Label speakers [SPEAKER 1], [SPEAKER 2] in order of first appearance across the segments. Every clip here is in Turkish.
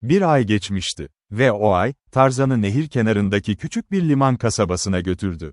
[SPEAKER 1] Bir ay geçmişti ve o ay, Tarzan'ı nehir kenarındaki küçük bir liman kasabasına götürdü.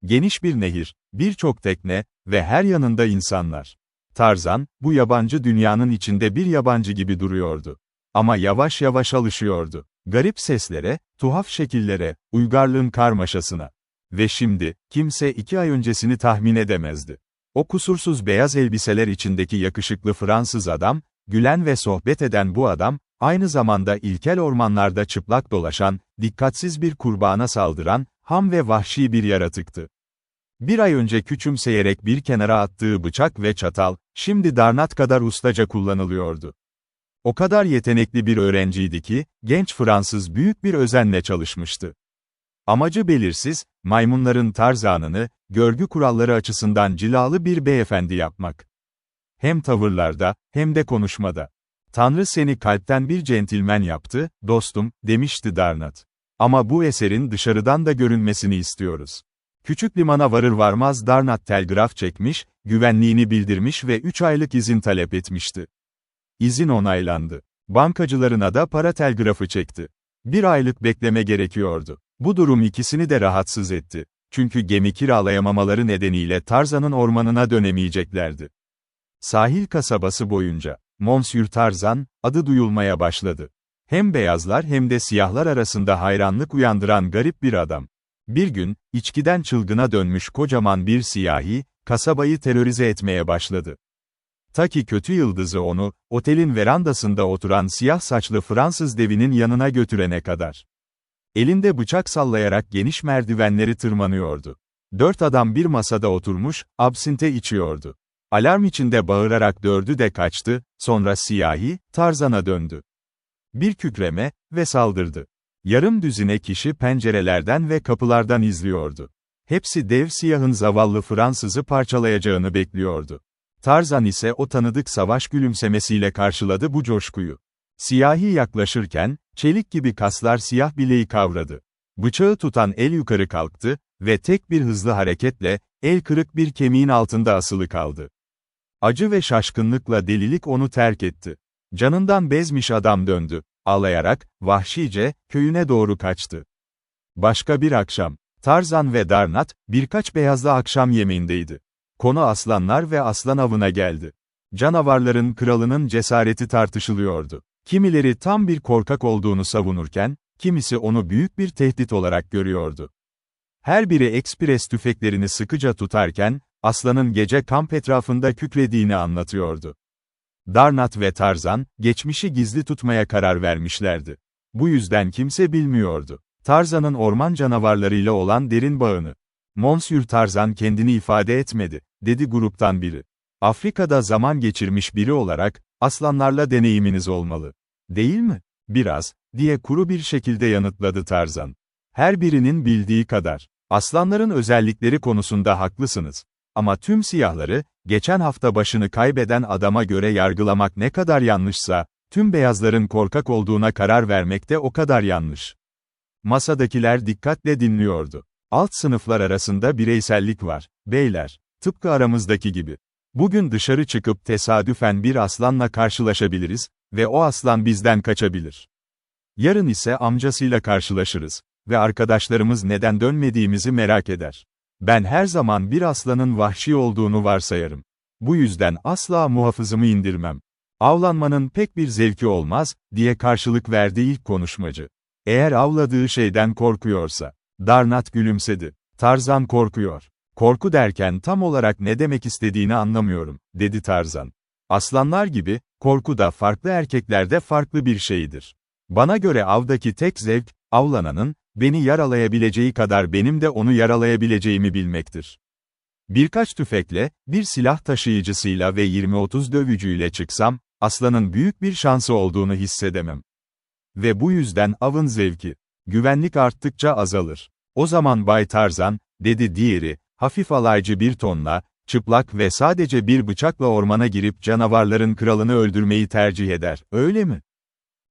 [SPEAKER 1] Geniş bir nehir, birçok tekne ve her yanında insanlar. Tarzan, bu yabancı dünyanın içinde bir yabancı gibi duruyordu. Ama yavaş yavaş alışıyordu. Garip seslere, tuhaf şekillere, uygarlığın karmaşasına. Ve şimdi, kimse 2 ay öncesini tahmin edemezdi. O kusursuz beyaz elbiseler içindeki yakışıklı Fransız adam, gülen ve sohbet eden bu adam, aynı zamanda ilkel ormanlarda çıplak dolaşan, dikkatsiz bir kurbağana saldıran, ham ve vahşi bir yaratıktı. Bir ay önce küçümseyerek bir kenara attığı bıçak ve çatal, şimdi Darnat kadar ustaca kullanılıyordu. O kadar yetenekli bir öğrenciydi ki, genç Fransız büyük bir özenle çalışmıştı. Amacı belirsiz, maymunların Tarzan'ını, görgü kuralları açısından cilalı bir beyefendi yapmak. Hem tavırlarda, hem de konuşmada. "Tanrı seni kalpten bir centilmen yaptı, dostum," demişti Darnat. "Ama bu eserin dışarıdan da görünmesini istiyoruz." Küçük limana varır varmaz Darnat telgraf çekmiş, güvenliğini bildirmiş ve 3 aylık izin talep etmişti. İzin onaylandı. Bankacılarına da para telgrafı çekti. 1 aylık bekleme gerekiyordu. Bu durum ikisini de rahatsız etti. Çünkü gemi kiralayamamaları nedeniyle Tarzan'ın ormanına dönemeyeceklerdi. Sahil kasabası boyunca, Monsieur Tarzan, adı duyulmaya başladı. Hem beyazlar hem de siyahlar arasında hayranlık uyandıran garip bir adam. Bir gün, içkiden çılgına dönmüş kocaman bir siyahi, kasabayı terörize etmeye başladı. Ta ki kötü yıldızı onu, otelin verandasında oturan siyah saçlı Fransız devinin yanına götürene kadar. Elinde bıçak sallayarak geniş merdivenleri tırmanıyordu. 4 adam bir masada oturmuş, absinte içiyordu. Alarm içinde bağırarak 4'ü de kaçtı, sonra siyahi, Tarzan'a döndü. Bir kükreme ve saldırdı. Yarım düzine kişi pencerelerden ve kapılardan izliyordu. Hepsi dev siyahın zavallı Fransızı parçalayacağını bekliyordu. Tarzan ise o tanıdık savaş gülümsemesiyle karşıladı bu coşkuyu. Siyahi yaklaşırken, çelik gibi kaslar siyah bileği kavradı. Bıçağı tutan el yukarı kalktı ve tek bir hızlı hareketle, el kırık bir kemiğin altında asılı kaldı. Acı ve şaşkınlıkla delilik onu terk etti. Canından bezmiş adam döndü. Ağlayarak, vahşice, köyüne doğru kaçtı. Başka bir akşam, Tarzan ve Darnat, birkaç beyazlı akşam yemeğindeydi. Konu aslanlar ve aslan avına geldi. Canavarların kralının cesareti tartışılıyordu. Kimileri tam bir korkak olduğunu savunurken, kimisi onu büyük bir tehdit olarak görüyordu. Her biri ekspres tüfeklerini sıkıca tutarken, aslanın gece kamp etrafında kükrediğini anlatıyordu. Darnat ve Tarzan, geçmişi gizli tutmaya karar vermişlerdi. Bu yüzden kimse bilmiyordu. Tarzan'ın orman canavarlarıyla olan derin bağını. "Monsieur Tarzan kendini ifade etmedi," dedi gruptan biri. "Afrika'da zaman geçirmiş biri olarak, aslanlarla deneyiminiz olmalı. Değil mi?" "Biraz," diye kuru bir şekilde yanıtladı Tarzan. "Her birinin bildiği kadar. Aslanların özellikleri konusunda haklısınız. Ama tüm siyahları, geçen hafta başını kaybeden adama göre yargılamak ne kadar yanlışsa, tüm beyazların korkak olduğuna karar vermek de o kadar yanlış." Masadakiler dikkatle dinliyordu. "Alt sınıflar arasında bireysellik var, beyler. Tıpkı aramızdaki gibi. Bugün dışarı çıkıp tesadüfen bir aslanla karşılaşabiliriz ve o aslan bizden kaçabilir. Yarın ise amcasıyla karşılaşırız ve arkadaşlarımız neden dönmediğimizi merak eder. Ben her zaman bir aslanın vahşi olduğunu varsayarım. Bu yüzden asla muhafızımı indirmem. Avlanmanın pek bir zevki olmaz," diye karşılık verdi ilk konuşmacı. "Eğer avladığı şeyden korkuyorsa." Darnat gülümsedi. "Tarzan korkuyor. Korku derken tam olarak ne demek istediğini anlamıyorum," dedi Tarzan. "Aslanlar gibi, korku da farklı erkeklerde farklı bir şeydir. Bana göre avdaki tek zevk, avlananın, beni yaralayabileceği kadar benim de onu yaralayabileceğimi bilmektir. Birkaç tüfekle, bir silah taşıyıcısıyla ve 20-30 dövücüyle çıksam, aslanın büyük bir şansı olduğunu hissedemem. Ve bu yüzden avın zevki, güvenlik arttıkça azalır. O zaman Bay Tarzan," dedi diğeri, hafif alaycı bir tonla, "çıplak ve sadece bir bıçakla ormana girip canavarların kralını öldürmeyi tercih eder, öyle mi?"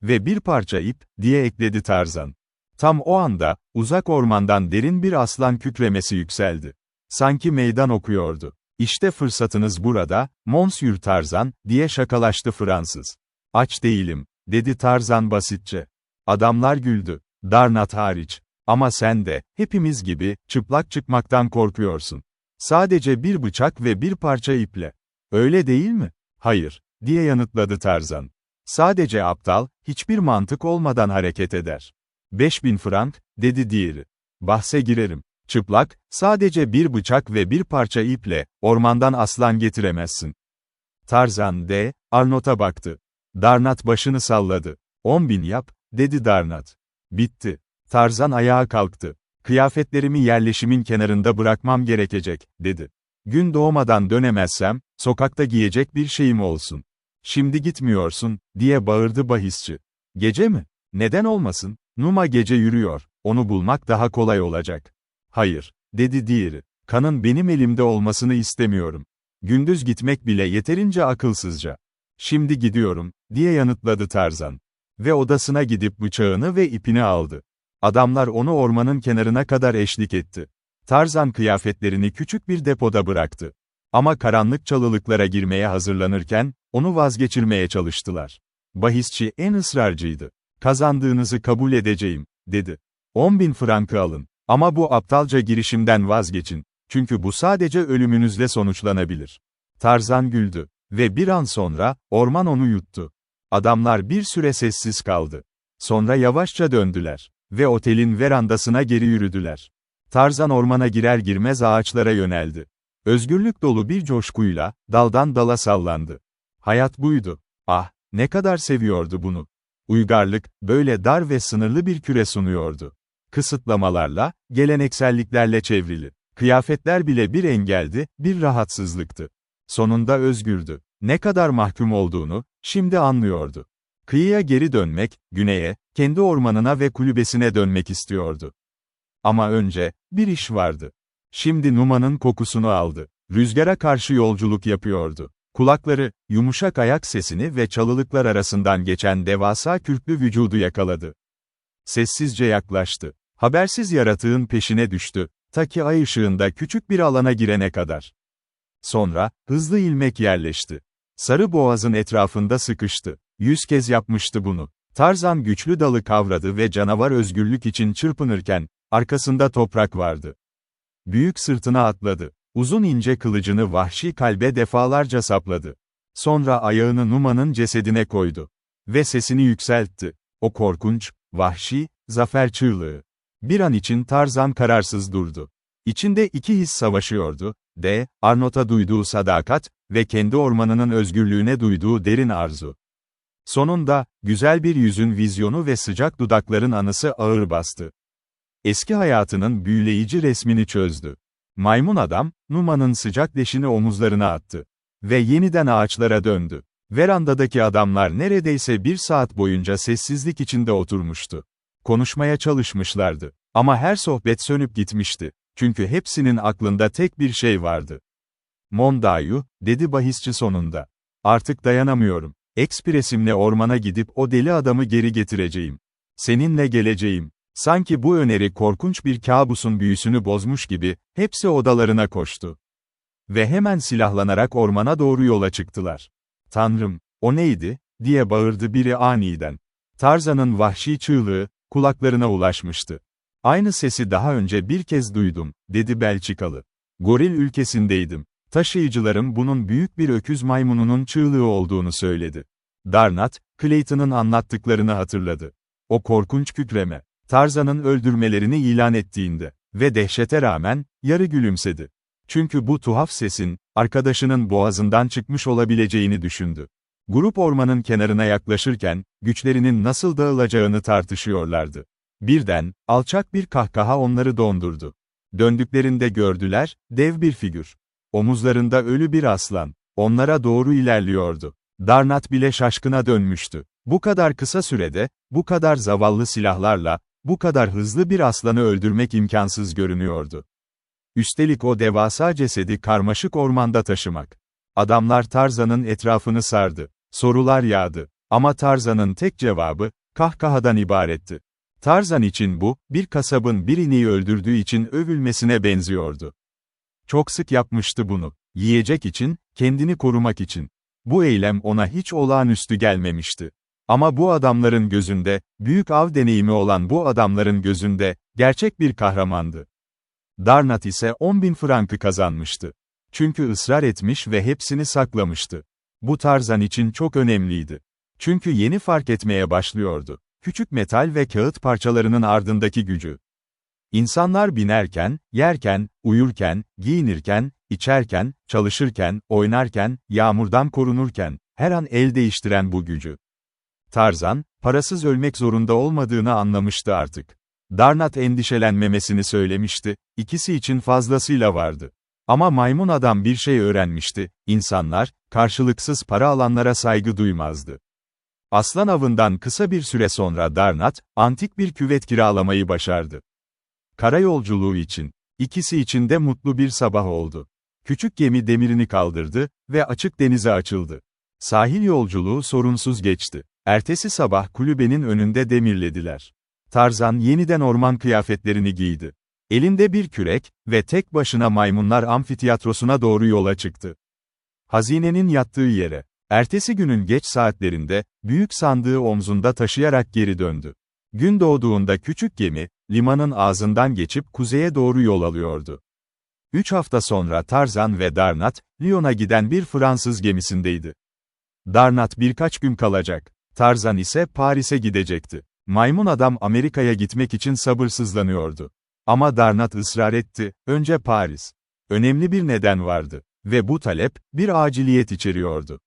[SPEAKER 1] "Ve bir parça ip," diye ekledi Tarzan. Tam o anda, uzak ormandan derin bir aslan kükremesi yükseldi. Sanki meydan okuyordu. "İşte fırsatınız burada, Monsieur Tarzan," diye şakalaştı Fransız. "Aç değilim," dedi Tarzan basitçe. Adamlar güldü, Darnat hariç. Ama sen de, hepimiz gibi, çıplak çıkmaktan korkuyorsun. Sadece bir bıçak ve bir parça iple. Öyle değil mi? Hayır, diye yanıtladı Tarzan. Sadece aptal, hiçbir mantık olmadan hareket eder. 5000 frank, dedi diğeri. Bahse girerim. Çıplak, sadece bir bıçak ve bir parça iple, ormandan aslan getiremezsin. Tarzan Arnold'a baktı. Darnat başını salladı. 10.000 yap, dedi Darnat. Bitti. Tarzan ayağa kalktı. Kıyafetlerimi yerleşimin kenarında bırakmam gerekecek, dedi. Gün doğmadan dönemezsem, sokakta giyecek bir şeyim olsun. Şimdi gitmiyorsun, diye bağırdı bahisçi. Gece mi? Neden olmasın? Numa gece yürüyor, onu bulmak daha kolay olacak. Hayır, dedi diğeri. Kanın benim elimde olmasını istemiyorum. Gündüz gitmek bile yeterince akılsızca. Şimdi gidiyorum, diye yanıtladı Tarzan. Ve odasına gidip bıçağını ve ipini aldı. Adamlar onu ormanın kenarına kadar eşlik etti. Tarzan kıyafetlerini küçük bir depoda bıraktı. Ama karanlık çalılıklara girmeye hazırlanırken, onu vazgeçirmeye çalıştılar. Bahisçi en ısrarcıydı. Kazandığınızı kabul edeceğim, dedi. 10.000 frankı alın. Ama bu aptalca girişimden vazgeçin. Çünkü bu sadece ölümünüzle sonuçlanabilir. Tarzan güldü. Ve bir an sonra, orman onu yuttu. Adamlar bir süre sessiz kaldı. Sonra yavaşça döndüler. Ve otelin verandasına geri yürüdüler. Tarzan ormana girer girmez ağaçlara yöneldi. Özgürlük dolu bir coşkuyla, daldan dala sallandı. Hayat buydu. Ah, ne kadar seviyordu bunu. Uygarlık, böyle dar ve sınırlı bir küre sunuyordu. Kısıtlamalarla, gelenekselliklerle çevrili. Kıyafetler bile bir engeldi, bir rahatsızlıktı. Sonunda özgürdü. Ne kadar mahkum olduğunu, şimdi anlıyordu. Kıyıya geri dönmek, güneye, kendi ormanına ve kulübesine dönmek istiyordu. Ama önce, bir iş vardı. Şimdi Numa'nın kokusunu aldı. Rüzgara karşı yolculuk yapıyordu. Kulakları, yumuşak ayak sesini ve çalılıklar arasından geçen devasa kürklü vücudu yakaladı. Sessizce yaklaştı. Habersiz yaratığın peşine düştü, ta ki ay ışığında küçük bir alana girene kadar. Sonra, hızlı ilmek yerleşti. Sarı boğazın etrafında sıkıştı. 100 kez yapmıştı bunu. Tarzan güçlü dalı kavradı ve canavar özgürlük için çırpınırken, arkasında toprak vardı. Büyük sırtına atladı. Uzun ince kılıcını vahşi kalbe defalarca sapladı. Sonra ayağını Numa'nın cesedine koydu. Ve sesini yükseltti. O korkunç, vahşi, zafer çığlığı. Bir an için Tarzan kararsız durdu. İçinde iki his savaşıyordu. Arnold'a duyduğu sadakat ve kendi ormanının özgürlüğüne duyduğu derin arzu. Sonunda, güzel bir yüzün vizyonu ve sıcak dudakların anısı ağır bastı. Eski hayatının büyüleyici resmini çözdü. Maymun adam, Numa'nın sıcak leşini omuzlarına attı. Ve yeniden ağaçlara döndü. Verandadaki adamlar neredeyse bir saat boyunca sessizlik içinde oturmuştu. Konuşmaya çalışmışlardı. Ama her sohbet sönüp gitmişti. Çünkü hepsinin aklında tek bir şey vardı. Mondayu, dedi bahisçi sonunda. Artık dayanamıyorum. Ekspresimle ormana gidip o deli adamı geri getireceğim. Seninle geleceğim. Sanki bu öneri korkunç bir kabusun büyüsünü bozmuş gibi, hepsi odalarına koştu. Ve hemen silahlanarak ormana doğru yola çıktılar. Tanrım, o neydi, diye bağırdı biri aniden. Tarzan'ın vahşi çığlığı, kulaklarına ulaşmıştı. Aynı sesi daha önce bir kez duydum, dedi Belçikalı. Goril ülkesindeydim. Taşıyıcılarım bunun büyük bir öküz maymununun çığlığı olduğunu söyledi. Darnat, Clayton'ın anlattıklarını hatırladı. O korkunç kükreme, Tarzan'ın öldürmelerini ilan ettiğinde ve dehşete rağmen, yarı gülümsedi. Çünkü bu tuhaf sesin, arkadaşının boğazından çıkmış olabileceğini düşündü. Grup ormanın kenarına yaklaşırken, güçlerinin nasıl dağılacağını tartışıyorlardı. Birden, alçak bir kahkaha onları dondurdu. Döndüklerinde gördüler, dev bir figür. Omuzlarında ölü bir aslan, onlara doğru ilerliyordu. Darnat bile şaşkına dönmüştü. Bu kadar kısa sürede, bu kadar zavallı silahlarla, bu kadar hızlı bir aslanı öldürmek imkansız görünüyordu. Üstelik o devasa cesedi karmaşık ormanda taşımak. Adamlar Tarzan'ın etrafını sardı. Sorular yağdı. Ama Tarzan'ın tek cevabı, kahkahadan ibaretti. Tarzan için bu, bir kasabın bir ineği öldürdüğü için övülmesine benziyordu. Çok sık yapmıştı bunu. Yiyecek için, kendini korumak için. Bu eylem ona hiç olağanüstü gelmemişti. Ama bu adamların gözünde, büyük av deneyimi olan bu adamların gözünde, gerçek bir kahramandı. Darnat ise 10.000 frankı kazanmıştı. Çünkü ısrar etmiş ve hepsini saklamıştı. Bu Tarzan için çok önemliydi. Çünkü yeni fark etmeye başlıyordu. Küçük metal ve kağıt parçalarının ardındaki gücü. İnsanlar binerken, yerken, uyurken, giyinirken, içerken, çalışırken, oynarken, yağmurdan korunurken, her an el değiştiren bu gücü. Tarzan, parasız ölmek zorunda olmadığını anlamıştı artık. Darnat endişelenmemesini söylemişti, ikisi için fazlasıyla vardı. Ama maymun adam bir şey öğrenmişti, insanlar, karşılıksız para alanlara saygı duymazdı. Aslan avından kısa bir süre sonra Darnat, antik bir küvet kiralamayı başardı. Karayolculuğu için, ikisi için de mutlu bir sabah oldu. Küçük gemi demirini kaldırdı ve açık denize açıldı. Sahil yolculuğu sorunsuz geçti. Ertesi sabah kulübenin önünde demirlediler. Tarzan yeniden orman kıyafetlerini giydi. Elinde bir kürek ve tek başına maymunlar amfiteyatrosuna doğru yola çıktı. Hazinenin yattığı yere. Ertesi günün geç saatlerinde, büyük sandığı omzunda taşıyarak geri döndü. Gün doğduğunda küçük gemi, limanın ağzından geçip kuzeye doğru yol alıyordu. 3 hafta sonra Tarzan ve Darnat, Lyon'a giden bir Fransız gemisindeydi. Darnat birkaç gün kalacak. Tarzan ise Paris'e gidecekti. Maymun adam Amerika'ya gitmek için sabırsızlanıyordu. Ama Darnat ısrar etti, önce Paris. Önemli bir neden vardı. Ve bu talep, bir aciliyet içeriyordu.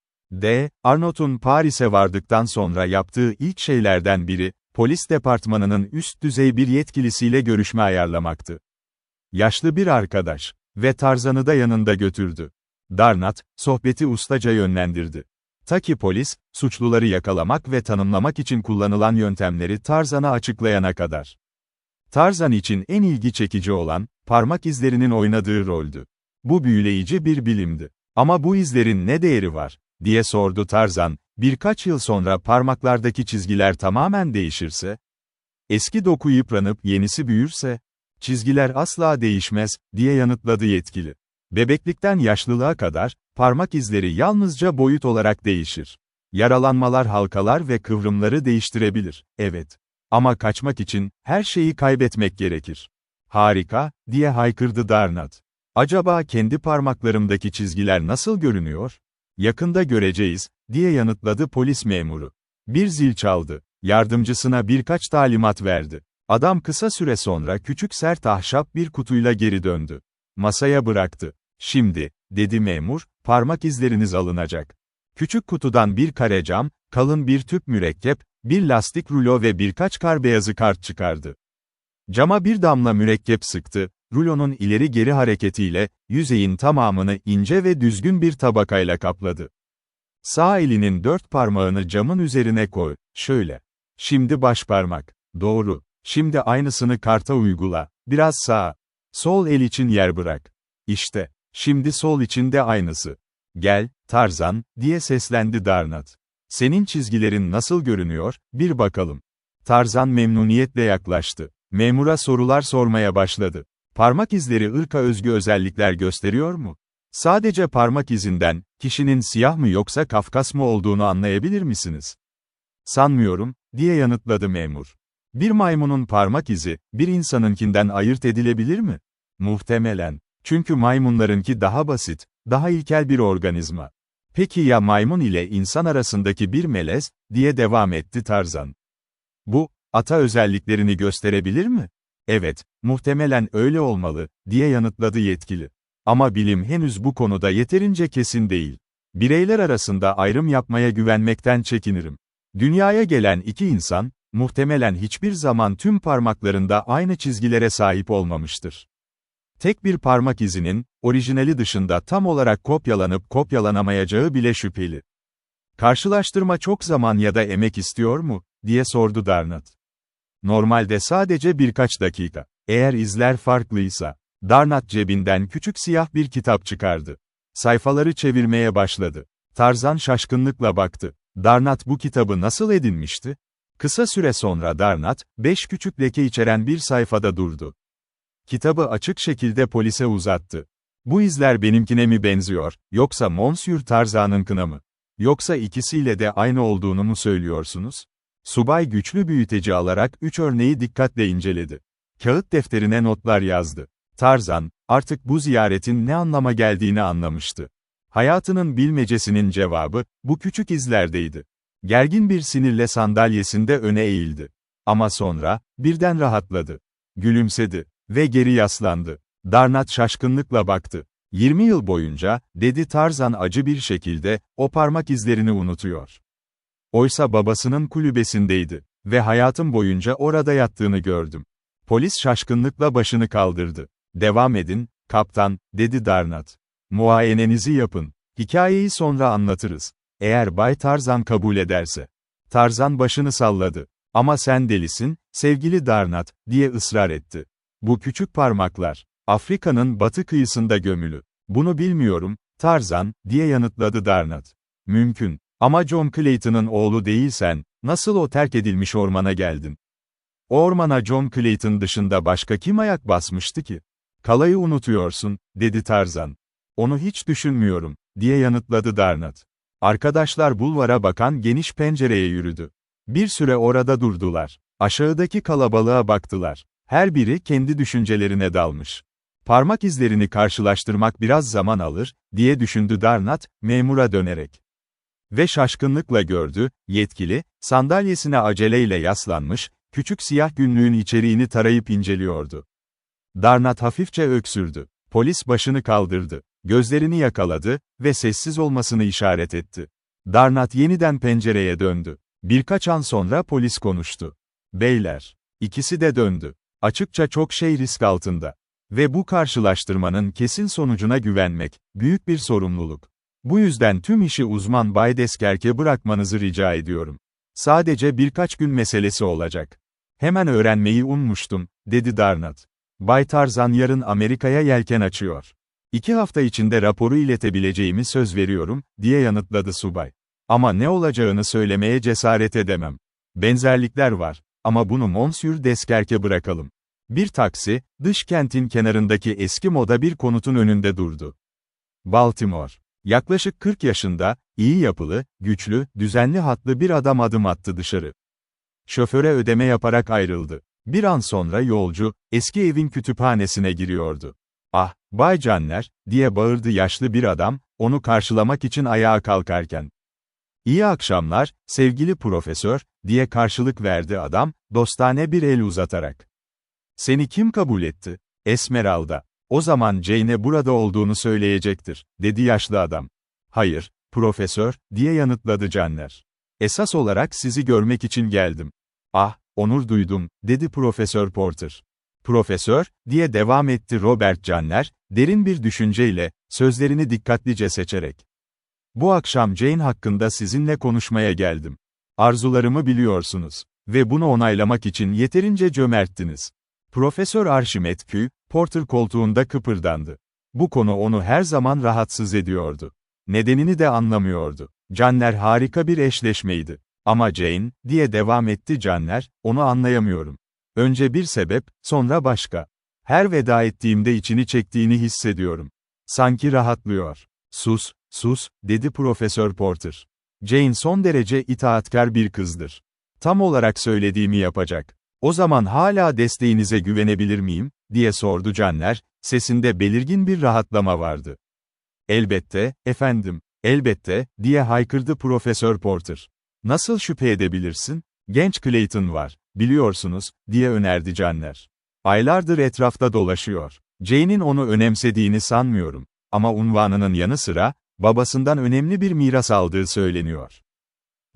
[SPEAKER 1] Arnaud'un Paris'e vardıktan sonra yaptığı ilk şeylerden biri, polis departmanının üst düzey bir yetkilisiyle görüşme ayarlamaktı. Yaşlı bir arkadaş ve Tarzan'ı da yanında götürdü. Darnat, sohbeti ustaca yönlendirdi. Ta ki polis, suçluları yakalamak ve tanımlamak için kullanılan yöntemleri Tarzan'a açıklayana kadar. Tarzan için en ilgi çekici olan, parmak izlerinin oynadığı roldü. Bu büyüleyici bir bilimdi. Ama bu izlerin ne değeri var, diye sordu Tarzan, birkaç yıl sonra parmaklardaki çizgiler tamamen değişirse? Eski doku yıpranıp yenisi büyürse? Çizgiler asla değişmez, diye yanıtladı yetkili. Bebeklikten yaşlılığa kadar, parmak izleri yalnızca boyut olarak değişir. Yaralanmalar halkalar ve kıvrımları değiştirebilir, evet. Ama kaçmak için, her şeyi kaybetmek gerekir. Harika, diye haykırdı Darnat. Acaba kendi parmaklarımdaki çizgiler nasıl görünüyor? Yakında göreceğiz, diye yanıtladı polis memuru. Bir zil çaldı. Yardımcısına birkaç talimat verdi. Adam kısa süre sonra küçük sert ahşap bir kutuyla geri döndü. Masaya bıraktı. Şimdi, dedi memur, parmak izleriniz alınacak. Küçük kutudan bir kare cam, kalın bir tüp mürekkep, bir lastik rulo ve birkaç kar beyazı kart çıkardı. Cama bir damla mürekkep sıktı, rulonun ileri geri hareketiyle, yüzeyin tamamını ince ve düzgün bir tabakayla kapladı. Sağ elinin 4 parmağını camın üzerine koy, şöyle. Şimdi baş parmak. Doğru. Şimdi aynısını karta uygula, biraz sağa. Sol el için yer bırak. İşte. Şimdi sol için de aynısı. Gel, Tarzan, diye seslendi Darnat. Senin çizgilerin nasıl görünüyor, bir bakalım. Tarzan memnuniyetle yaklaştı. Memura sorular sormaya başladı. Parmak izleri ırka özgü özellikler gösteriyor mu? Sadece parmak izinden, kişinin siyah mı yoksa Kafkas mı olduğunu anlayabilir misiniz? Sanmıyorum, diye yanıtladı memur. Bir maymunun parmak izi, bir insanınkinden ayırt edilebilir mi? Muhtemelen. Çünkü maymunlarınki daha basit, daha ilkel bir organizma. Peki ya maymun ile insan arasındaki bir melez, diye devam etti Tarzan. Bu, ata özelliklerini gösterebilir mi? Evet, muhtemelen öyle olmalı, diye yanıtladı yetkili. Ama bilim henüz bu konuda yeterince kesin değil. Bireyler arasında ayrım yapmaya güvenmekten çekinirim. Dünyaya gelen iki insan, muhtemelen hiçbir zaman tüm parmaklarında aynı çizgilere sahip olmamıştır. Tek bir parmak izinin, orijinali dışında tam olarak kopyalanıp kopyalanamayacağı bile şüpheli. Karşılaştırma çok zaman ya da emek istiyor mu, diye sordu Darnat. Normalde sadece birkaç dakika. Eğer izler farklıysa. Darnat cebinden küçük siyah bir kitap çıkardı. Sayfaları çevirmeye başladı. Tarzan şaşkınlıkla baktı. Darnat bu kitabı nasıl edinmişti? Kısa süre sonra Darnat, 5 küçük leke içeren bir sayfada durdu. Kitabı açık şekilde polise uzattı. Bu izler benimkine mi benziyor, yoksa Monsieur Tarzan'ınkına mı? Yoksa ikisiyle de aynı olduğunu mu söylüyorsunuz? Subay güçlü büyüteci alarak 3 örneği dikkatle inceledi. Kağıt defterine notlar yazdı. Tarzan, artık bu ziyaretin ne anlama geldiğini anlamıştı. Hayatının bilmecesinin cevabı, bu küçük izlerdeydi. Gergin bir sinirle sandalyesinde öne eğildi. Ama sonra, birden rahatladı. Gülümsedi ve geri yaslandı. Darnat şaşkınlıkla baktı. 20 yıl boyunca, dedi Tarzan acı bir şekilde, o parmak izlerini unutuyor. Oysa babasının kulübesindeydi ve hayatım boyunca orada yattığını gördüm. Polis şaşkınlıkla başını kaldırdı. Devam edin, kaptan, dedi Darnat. Muayenenizi yapın. Hikayeyi sonra anlatırız. Eğer Bay Tarzan kabul ederse. Tarzan başını salladı. Ama sen delisin, sevgili Darnat, diye ısrar etti. Bu küçük parmaklar, Afrika'nın batı kıyısında gömülü. Bunu bilmiyorum, Tarzan, diye yanıtladı Darnat. Mümkün. Ama John Clayton'ın oğlu değilsen, nasıl o terk edilmiş ormana geldin? O ormana John Clayton dışında başka kim ayak basmıştı ki? Kalayı unutuyorsun, dedi Tarzan. Onu hiç düşünmüyorum, diye yanıtladı Darnat. Arkadaşlar bulvara bakan geniş pencereye yürüdü. Bir süre orada durdular. Aşağıdaki kalabalığa baktılar. Her biri kendi düşüncelerine dalmış. Parmak izlerini karşılaştırmak biraz zaman alır, diye düşündü Darnat, memura dönerek. Ve şaşkınlıkla gördü, yetkili, sandalyesine aceleyle yaslanmış, küçük siyah günlüğün içeriğini tarayıp inceliyordu. Darnat hafifçe öksürdü. Polis başını kaldırdı. Gözlerini yakaladı ve sessiz olmasını işaret etti. Darnat yeniden pencereye döndü. Birkaç an sonra polis konuştu. Beyler. İkisi de döndü. Açıkça çok şey risk altında. Ve bu karşılaştırmanın kesin sonucuna güvenmek, büyük bir sorumluluk. Bu yüzden tüm işi uzman Bay Deskerk'e bırakmanızı rica ediyorum. Sadece birkaç gün meselesi olacak. Hemen öğrenmeyi ummuştum, dedi Darnat. Bay Tarzan yarın Amerika'ya yelken açıyor. 2 hafta içinde raporu iletebileceğimi söz veriyorum, diye yanıtladı subay. Ama ne olacağını söylemeye cesaret edemem. Benzerlikler var. Ama bunu Monsieur Deskerk'e bırakalım. Bir taksi, dış kentin kenarındaki eski moda bir konutun önünde durdu. Baltimore. Yaklaşık 40 yaşında, iyi yapılı, güçlü, düzenli hatlı bir adam adım attı dışarı. Şoföre ödeme yaparak ayrıldı. Bir an sonra yolcu, eski evin kütüphanesine giriyordu. Ah, Bay Canner, diye bağırdı yaşlı bir adam, onu karşılamak için ayağa kalkarken. İyi akşamlar, sevgili profesör, diye karşılık verdi adam, dostane bir el uzatarak. Seni kim kabul etti? Esmeralda. O zaman Jane'e burada olduğunu söyleyecektir, dedi yaşlı adam. Hayır, profesör, diye yanıtladı Canner. Esas olarak sizi görmek için geldim. Ah, onur duydum, dedi Profesör Porter. Profesör, diye devam etti Robert Canner, derin bir düşünceyle, sözlerini dikkatlice seçerek. Bu akşam Jane hakkında sizinle konuşmaya geldim. Arzularımı biliyorsunuz. Ve bunu onaylamak için yeterince cömerttiniz. Profesör Archimedes Q. Porter koltuğunda kıpırdandı. Bu konu onu her zaman rahatsız ediyordu. Nedenini de anlamıyordu. Canner harika bir eşleşmeydi. Ama Jane, diye devam etti Canner, onu anlayamıyorum. Önce bir sebep, sonra başka. Her veda ettiğimde içini çektiğini hissediyorum. Sanki rahatlıyor. Sus, sus, dedi Profesör Porter. Jane son derece itaatkar bir kızdır. Tam olarak söylediğimi yapacak. O zaman hala desteğinize güvenebilir miyim, diye sordu Canner, sesinde belirgin bir rahatlama vardı. Elbette, efendim, elbette, diye haykırdı Profesör Porter. Nasıl şüphe edebilirsin? Genç Clayton var, biliyorsunuz, diye önerdi Canner. Aylardır etrafta dolaşıyor. Jane'in onu önemsediğini sanmıyorum. Ama unvanının yanı sıra, babasından önemli bir miras aldığı söyleniyor.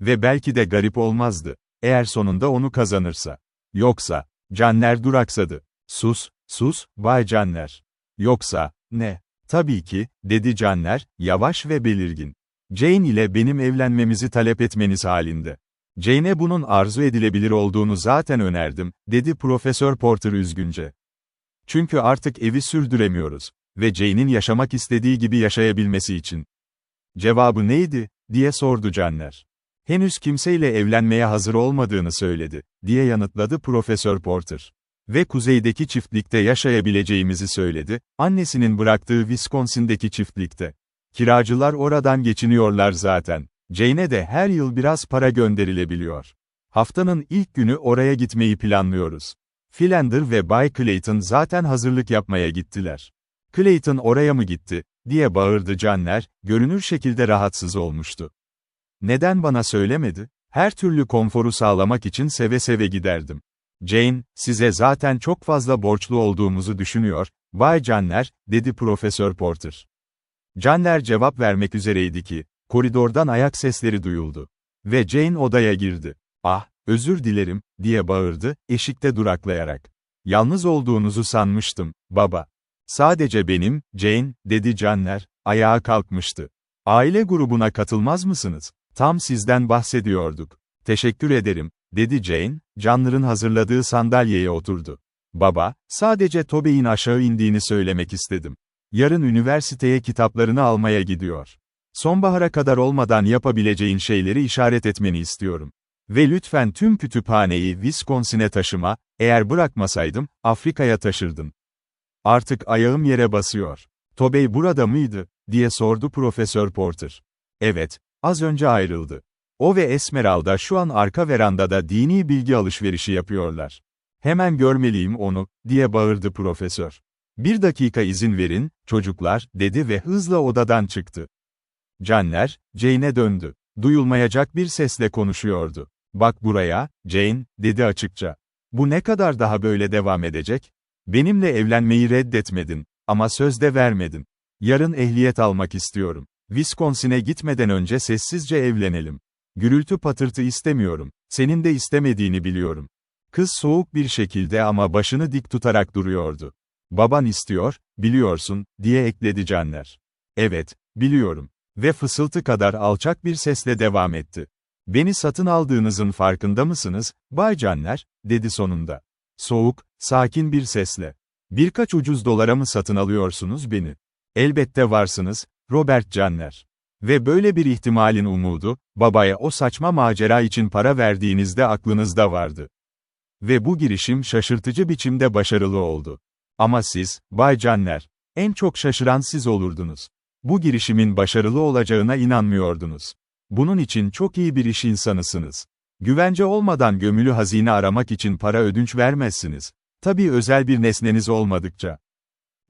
[SPEAKER 1] Ve belki de garip olmazdı, eğer sonunda onu kazanırsa. Yoksa, Canner duraksadı. Sus, sus, Bay Canner. Yoksa, ne? Tabii ki, dedi Canner, yavaş ve belirgin. Jane ile benim evlenmemizi talep etmeniz halinde. Jane'e bunun arzu edilebilir olduğunu zaten önerdim, dedi Profesör Porter üzgünce. Çünkü artık evi sürdüremiyoruz. Ve Jane'in yaşamak istediği gibi yaşayabilmesi için. Cevabı neydi, diye sordu Canner. Henüz kimseyle evlenmeye hazır olmadığını söyledi, diye yanıtladı Profesör Porter. Ve kuzeydeki çiftlikte yaşayabileceğimizi söyledi, annesinin bıraktığı Wisconsin'deki çiftlikte. Kiracılar oradan geçiniyorlar zaten. Jane'e de her yıl biraz para gönderilebiliyor. Haftanın ilk günü oraya gitmeyi planlıyoruz. Philander ve Bay Clayton zaten hazırlık yapmaya gittiler. Clayton oraya mı gitti, diye bağırdı Canler, görünür şekilde rahatsız olmuştu. Neden bana söylemedi? Her türlü konforu sağlamak için seve seve giderdim. Jane, size zaten çok fazla borçlu olduğumuzu düşünüyor, Bay Canler, dedi Profesör Porter. Canler cevap vermek üzereydi ki, koridordan ayak sesleri duyuldu. Ve Jane odaya girdi. Ah, özür dilerim, diye bağırdı, eşikte duraklayarak. Yalnız olduğunuzu sanmıştım, baba. Sadece benim, Jane, dedi Canler, ayağa kalkmıştı. Aile grubuna katılmaz mısınız? Tam sizden bahsediyorduk. Teşekkür ederim, dedi Jane, Canler'ın hazırladığı sandalyeye oturdu. Baba, sadece Tobey'in aşağı indiğini söylemek istedim. Yarın üniversiteye kitaplarını almaya gidiyor. Sonbahara kadar olmadan yapabileceğin şeyleri işaret etmeni istiyorum. Ve lütfen tüm kütüphaneyi Wisconsin'e taşıma, eğer bırakmasaydım, Afrika'ya taşırdın. Artık ayağım yere basıyor. Tobey burada mıydı, diye sordu Profesör Porter. Evet, az önce ayrıldı. O ve Esmeralda şu an arka verandada dini bilgi alışverişi yapıyorlar. Hemen görmeliyim onu, diye bağırdı profesör. Bir dakika izin verin, çocuklar, dedi ve hızla odadan çıktı. Canler, Jane'e döndü. Duyulmayacak bir sesle konuşuyordu. Bak buraya, Jane, dedi açıkça. Bu ne kadar daha böyle devam edecek? Benimle evlenmeyi reddetmedin, ama söz de vermedin. Yarın ehliyet almak istiyorum. Wisconsin'e gitmeden önce sessizce evlenelim. Gürültü patırtı istemiyorum. Senin de istemediğini biliyorum. Kız soğuk bir şekilde ama başını dik tutarak duruyordu. Baban istiyor, biliyorsun, diye ekledi Canler. Evet, biliyorum. Ve fısıltı kadar alçak bir sesle devam etti. Beni satın aldığınızın farkında mısınız, Bay Canler, dedi sonunda. Soğuk, sakin bir sesle. Birkaç ucuz dolara mı satın alıyorsunuz beni? Elbette varsınız, Robert Canler. Ve böyle bir ihtimalin umudu, babaya o saçma macera için para verdiğinizde aklınızda vardı. Ve bu girişim şaşırtıcı biçimde başarılı oldu. Ama siz, Bay Canler, en çok şaşıran siz olurdunuz. Bu girişimin başarılı olacağına inanmıyordunuz. Bunun için çok iyi bir iş insanısınız. Güvence olmadan gömülü hazine aramak için para ödünç vermezsiniz. Tabii özel bir nesneniz olmadıkça.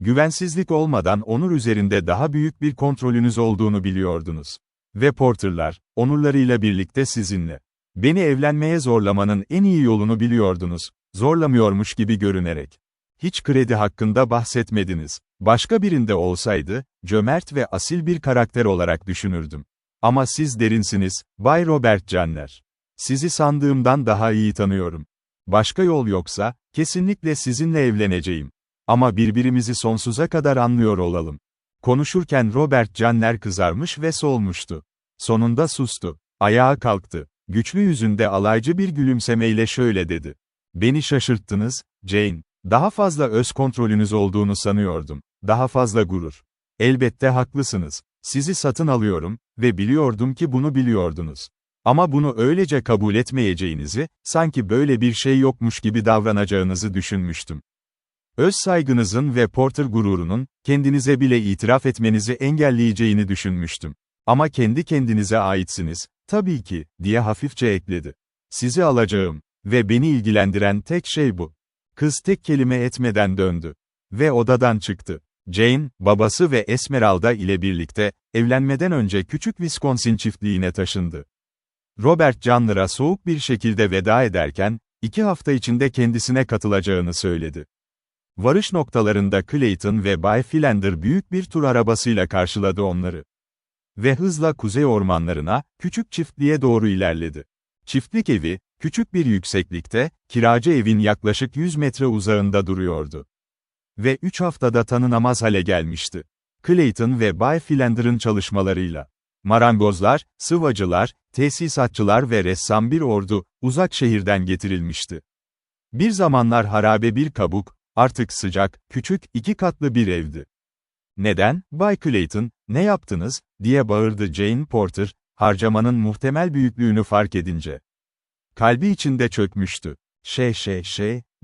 [SPEAKER 1] Güvensizlik olmadan onur üzerinde daha büyük bir kontrolünüz olduğunu biliyordunuz. Ve Porter'lar, onurlarıyla birlikte sizinle. Beni evlenmeye zorlamanın en iyi yolunu biliyordunuz, zorlamıyormuş gibi görünerek. Hiç kredi hakkında bahsetmediniz. Başka birinde olsaydı, cömert ve asil bir karakter olarak düşünürdüm. Ama siz derinsiniz, Bay Robert Canler. Sizi sandığımdan daha iyi tanıyorum. Başka yol yoksa, kesinlikle sizinle evleneceğim. Ama birbirimizi sonsuza kadar anlıyor olalım. Konuşurken Robert Canler kızarmış ve solmuştu. Sonunda sustu. Ayağa kalktı. Güçlü yüzünde alaycı bir gülümsemeyle şöyle dedi. Beni şaşırttınız, Jane. Daha fazla öz kontrolünüz olduğunu sanıyordum. Daha fazla gurur. Elbette haklısınız. Sizi satın alıyorum ve biliyordum ki bunu biliyordunuz. Ama bunu öylece kabul etmeyeceğinizi, sanki böyle bir şey yokmuş gibi davranacağınızı düşünmüştüm. Öz saygınızın ve Porter gururunun, kendinize bile itiraf etmenizi engelleyeceğini düşünmüştüm. Ama kendi kendinize aitsiniz, tabii ki, diye hafifçe ekledi. Sizi alacağım ve beni ilgilendiren tek şey bu. Kız tek kelime etmeden döndü ve odadan çıktı. Jane, babası ve Esmeralda ile birlikte, evlenmeden önce küçük Wisconsin çiftliğine taşındı. Robert Canler'a soğuk bir şekilde veda ederken, 2 hafta içinde kendisine katılacağını söyledi. Varış noktalarında Clayton ve Bay Philander büyük bir tur arabasıyla karşıladı onları. Ve hızla kuzey ormanlarına, küçük çiftliğe doğru ilerledi. Çiftlik evi, küçük bir yükseklikte, kiracı evin yaklaşık 100 metre uzağında duruyordu. Ve 3 haftada tanınamaz hale gelmişti. Clayton ve Bay Philander'ın çalışmalarıyla. Marangozlar, sıvacılar, tesisatçılar ve ressam bir ordu, uzak şehirden getirilmişti. Bir zamanlar harabe bir kabuk, artık sıcak, küçük, 2 katlı bir evdi. Neden, Bay Clayton, ne yaptınız, diye bağırdı Jane Porter, harcamanın muhtemel büyüklüğünü fark edince. Kalbi içinde çökmüştü.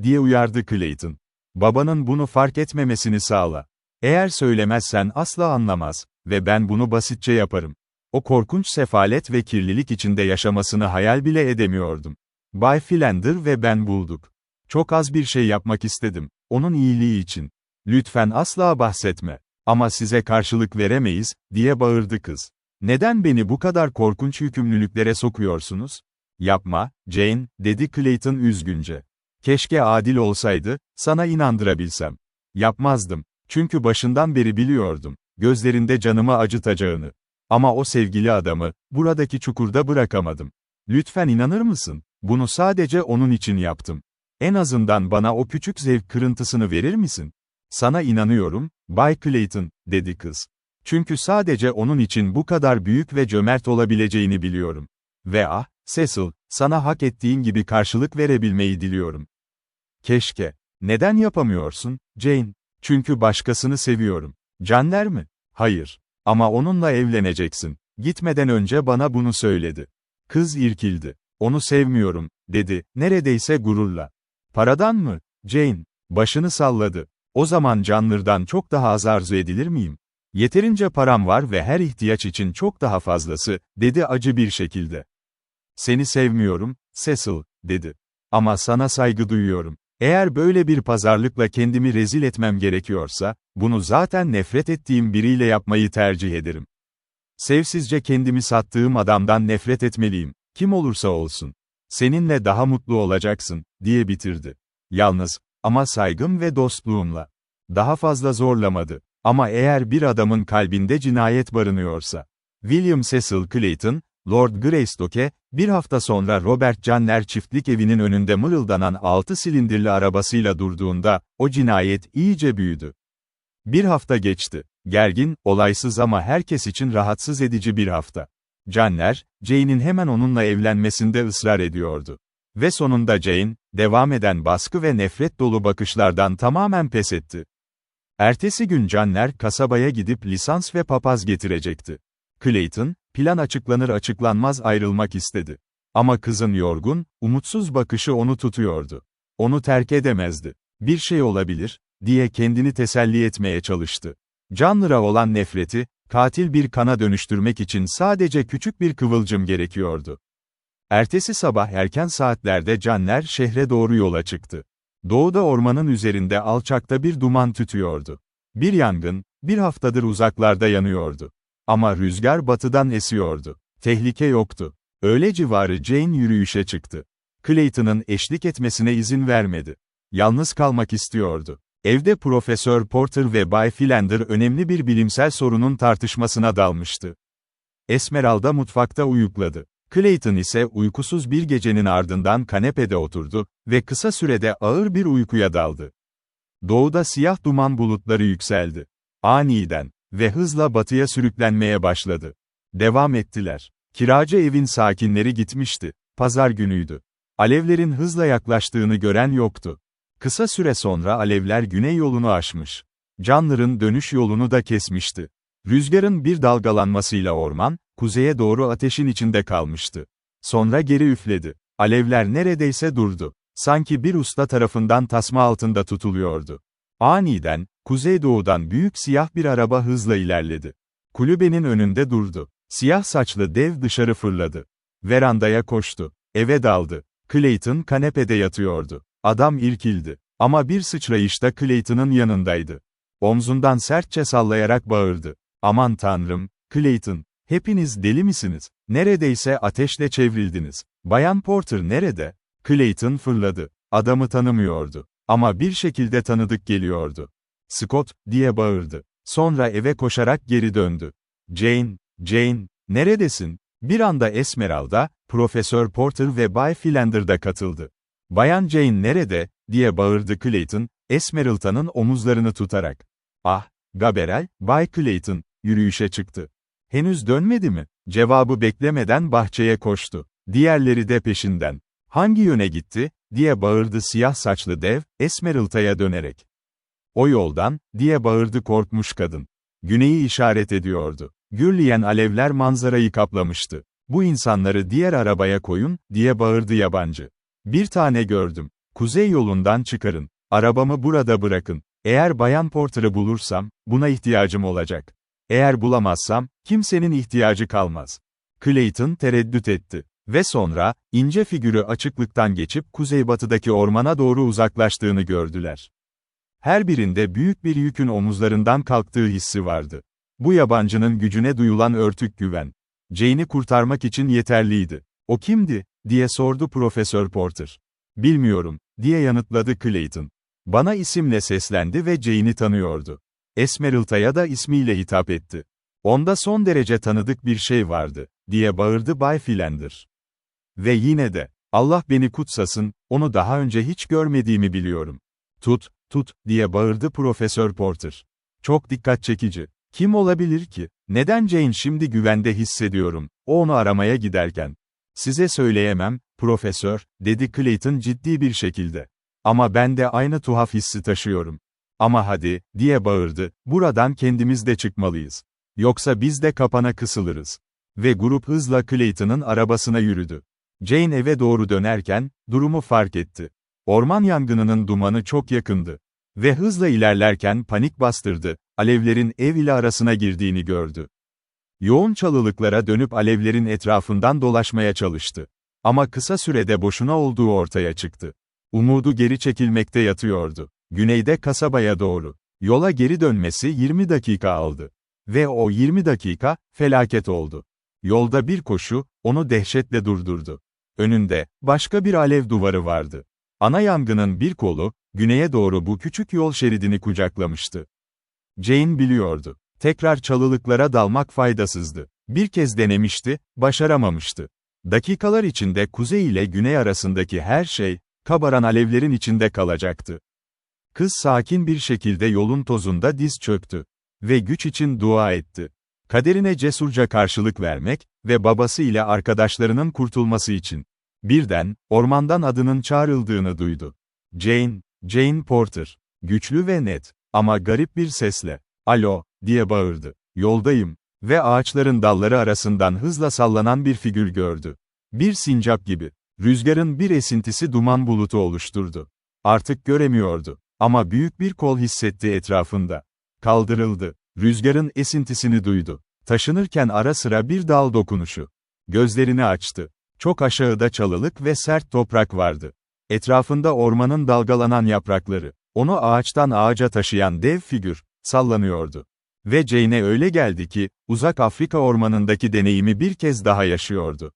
[SPEAKER 1] Diye uyardı Clayton. Babanın bunu fark etmemesini sağla. Eğer söylemezsen asla anlamaz ve ben bunu basitçe yaparım. O korkunç sefalet ve kirlilik içinde yaşamasını hayal bile edemiyordum. Bay Philander ve ben bulduk. Çok az bir şey yapmak istedim. Onun iyiliği için. Lütfen asla bahsetme. Ama size karşılık veremeyiz, diye bağırdı kız. Neden beni bu kadar korkunç yükümlülüklere sokuyorsunuz? Yapma, Jane, dedi Clayton üzgünce. Keşke adil olsaydı, sana inandırabilsem. Yapmazdım. Çünkü başından beri biliyordum. Gözlerinde canımı acıtacağını. Ama o sevgili adamı, buradaki çukurda bırakamadım. Lütfen inanır mısın? Bunu sadece onun için yaptım. En azından bana o küçük zevk kırıntısını verir misin? Sana inanıyorum, Bay Clayton, dedi kız. Çünkü sadece onun için bu kadar büyük ve cömert olabileceğini biliyorum. Ve ah, Cecil, sana hak ettiğin gibi karşılık verebilmeyi diliyorum. Keşke. Neden yapamıyorsun, Jane? Çünkü başkasını seviyorum. Canler mi? Hayır. Ama onunla evleneceksin. Gitmeden önce bana bunu söyledi. Kız irkildi. Onu sevmiyorum, dedi, neredeyse gururla. Paradan mı, Jane? Başını salladı. O zaman Canlar'dan çok daha az arzu edilir miyim? Yeterince param var ve her ihtiyaç için çok daha fazlası, dedi acı bir şekilde. Seni sevmiyorum, Cecil, dedi. Ama sana saygı duyuyorum. Eğer böyle bir pazarlıkla kendimi rezil etmem gerekiyorsa, bunu zaten nefret ettiğim biriyle yapmayı tercih ederim. Sevsizce kendimi sattığım adamdan nefret etmeliyim, kim olursa olsun. Seninle daha mutlu olacaksın, diye bitirdi. Yalnız, ama saygım ve dostluğumla. Daha fazla zorlamadı. Ama eğer bir adamın kalbinde cinayet barınıyorsa. William Cecil Clayton, Lord Greystoke, bir hafta sonra Robert Canler çiftlik evinin önünde mırıldanan 6 silindirli arabasıyla durduğunda, o cinayet iyice büyüdü. Bir hafta geçti. Gergin, olaysız ama herkes için rahatsız edici bir hafta. Canler, Jane'in hemen onunla evlenmesinde ısrar ediyordu. Ve sonunda Jane, devam eden baskı ve nefret dolu bakışlardan tamamen pes etti. Ertesi gün Canler kasabaya gidip lisans ve papaz getirecekti. Clayton, plan açıklanır açıklanmaz ayrılmak istedi. Ama kızın yorgun, umutsuz bakışı onu tutuyordu. Onu terk edemezdi. Bir şey olabilir, diye kendini teselli etmeye çalıştı. Canlar'a olan nefreti, katil bir kana dönüştürmek için sadece küçük bir kıvılcım gerekiyordu. Ertesi sabah erken saatlerde Canler şehre doğru yola çıktı. Doğuda ormanın üzerinde alçakta bir duman tütüyordu. Bir yangın, bir haftadır uzaklarda yanıyordu. Ama rüzgar batıdan esiyordu. Tehlike yoktu. Öğle civarı Jane yürüyüşe çıktı. Clayton'ın eşlik etmesine izin vermedi. Yalnız kalmak istiyordu. Evde Profesör Porter ve Bay Philander önemli bir bilimsel sorunun tartışmasına dalmıştı. Esmeralda mutfakta uyukladı. Clayton ise uykusuz bir gecenin ardından kanepede oturdu ve kısa sürede ağır bir uykuya daldı. Doğuda siyah duman bulutları yükseldi. Aniden ve hızla batıya sürüklenmeye başladı. Devam ettiler. Kiracı evin sakinleri gitmişti. Pazar günüydü. Alevlerin hızla yaklaştığını gören yoktu. Kısa süre sonra alevler güney yolunu aşmış. Canlar'ın dönüş yolunu da kesmişti. Rüzgarın bir dalgalanmasıyla orman, kuzeye doğru ateşin içinde kalmıştı. Sonra geri üfledi. Alevler neredeyse durdu. Sanki bir usta tarafından tasma altında tutuluyordu. Aniden, kuzeydoğudan büyük siyah bir araba hızla ilerledi. Kulübenin önünde durdu. Siyah saçlı dev dışarı fırladı. Verandaya koştu. Eve daldı. Clayton kanepede yatıyordu. Adam irkildi. Ama bir sıçrayışta Clayton'ın yanındaydı. Omzundan sertçe sallayarak bağırdı. Aman tanrım, Clayton, hepiniz deli misiniz? Neredeyse ateşle çevrildiniz. Bayan Porter nerede? Clayton fırladı. Adamı tanımıyordu. Ama bir şekilde tanıdık geliyordu. Scott, diye bağırdı. Sonra eve koşarak geri döndü. Jane, neredesin? Bir anda Esmeralda, Profesör Porter ve Bay Philander da katıldı. Bayan Jane nerede, diye bağırdı Clayton, Esmeralda'nın omuzlarını tutarak. Ah, Gabriel, Bay Clayton, yürüyüşe çıktı. Henüz dönmedi mi? Cevabı beklemeden bahçeye koştu. Diğerleri de peşinden. Hangi yöne gitti, diye bağırdı siyah saçlı dev, Esmeralda'ya dönerek. O yoldan, diye bağırdı korkmuş kadın. Güneyi işaret ediyordu. Gürleyen alevler manzarayı kaplamıştı. Bu insanları diğer arabaya koyun, diye bağırdı yabancı. Bir tane gördüm. Kuzey yolundan çıkarın. Arabamı burada bırakın. Eğer Bayan Porter'ı bulursam, buna ihtiyacım olacak. Eğer bulamazsam, kimsenin ihtiyacı kalmaz. Clayton tereddüt etti. Ve sonra, ince figürü açıklıktan geçip kuzeybatıdaki ormana doğru uzaklaştığını gördüler. Her birinde büyük bir yükün omuzlarından kalktığı hissi vardı. Bu yabancının gücüne duyulan örtük güven, Jane'i kurtarmak için yeterliydi. "O kimdi?" diye sordu Profesör Porter. "Bilmiyorum," diye yanıtladı Clayton. "Bana isimle seslendi ve Jane'i tanıyordu. Esmeralda'ya da ismiyle hitap etti. Onda son derece tanıdık bir şey vardı," diye bağırdı Bay Philander. "Ve yine de, Allah beni kutsasın, onu daha önce hiç görmediğimi biliyorum." "Tut, tut," diye bağırdı Profesör Porter. "Çok dikkat çekici. Kim olabilir ki? Neden Jane şimdi güvende hissediyorum, o onu aramaya giderken?" "Size söyleyemem, Profesör," dedi Clayton ciddi bir şekilde. "Ama ben de aynı tuhaf hissi taşıyorum." "Ama hadi," diye bağırdı, "buradan kendimiz de çıkmalıyız. Yoksa biz de kapana kısılırız." Ve grup hızla Clayton'ın arabasına yürüdü. Jane eve doğru dönerken, durumu fark etti. Orman yangınının dumanı çok yakındı. Ve hızla ilerlerken panik bastırdı, alevlerin ev ile arasına girdiğini gördü. Yoğun çalılıklara dönüp alevlerin etrafından dolaşmaya çalıştı. Ama kısa sürede boşuna olduğu ortaya çıktı. Umudu geri çekilmekte yatıyordu. Güneyde kasabaya doğru. Yola geri dönmesi 20 dakika aldı. Ve o 20 dakika, felaket oldu. Yolda bir koşu, onu dehşetle durdurdu. Önünde, başka bir alev duvarı vardı. Ana yangının bir kolu, güneye doğru bu küçük yol şeridini kucaklamıştı. Jane biliyordu. Tekrar çalılıklara dalmak faydasızdı. Bir kez denemişti, başaramamıştı. Dakikalar içinde kuzey ile güney arasındaki her şey, kabaran alevlerin içinde kalacaktı. Kız sakin bir şekilde yolun tozunda diz çöktü. Ve güç için dua etti. Kaderine cesurca karşılık vermek ve babası ile arkadaşlarının kurtulması için. Birden, ormandan adının çağrıldığını duydu. "Jane, Jane Porter." Güçlü ve net, ama garip bir sesle, "Alo," diye bağırdı. "Yoldayım." Ve ağaçların dalları arasından hızla sallanan bir figür gördü. Bir sincap gibi. Rüzgarın bir esintisi duman bulutu oluşturdu. Artık göremiyordu. Ama büyük bir kol hissetti etrafında. Kaldırıldı. Rüzgarın esintisini duydu. Taşınırken ara sıra bir dal dokunuşu. Gözlerini açtı. Çok aşağıda çalılık ve sert toprak vardı. Etrafında ormanın dalgalanan yaprakları, onu ağaçtan ağaca taşıyan dev figür, sallanıyordu. Ve Jane'e öyle geldi ki, uzak Afrika ormanındaki deneyimi bir kez daha yaşıyordu.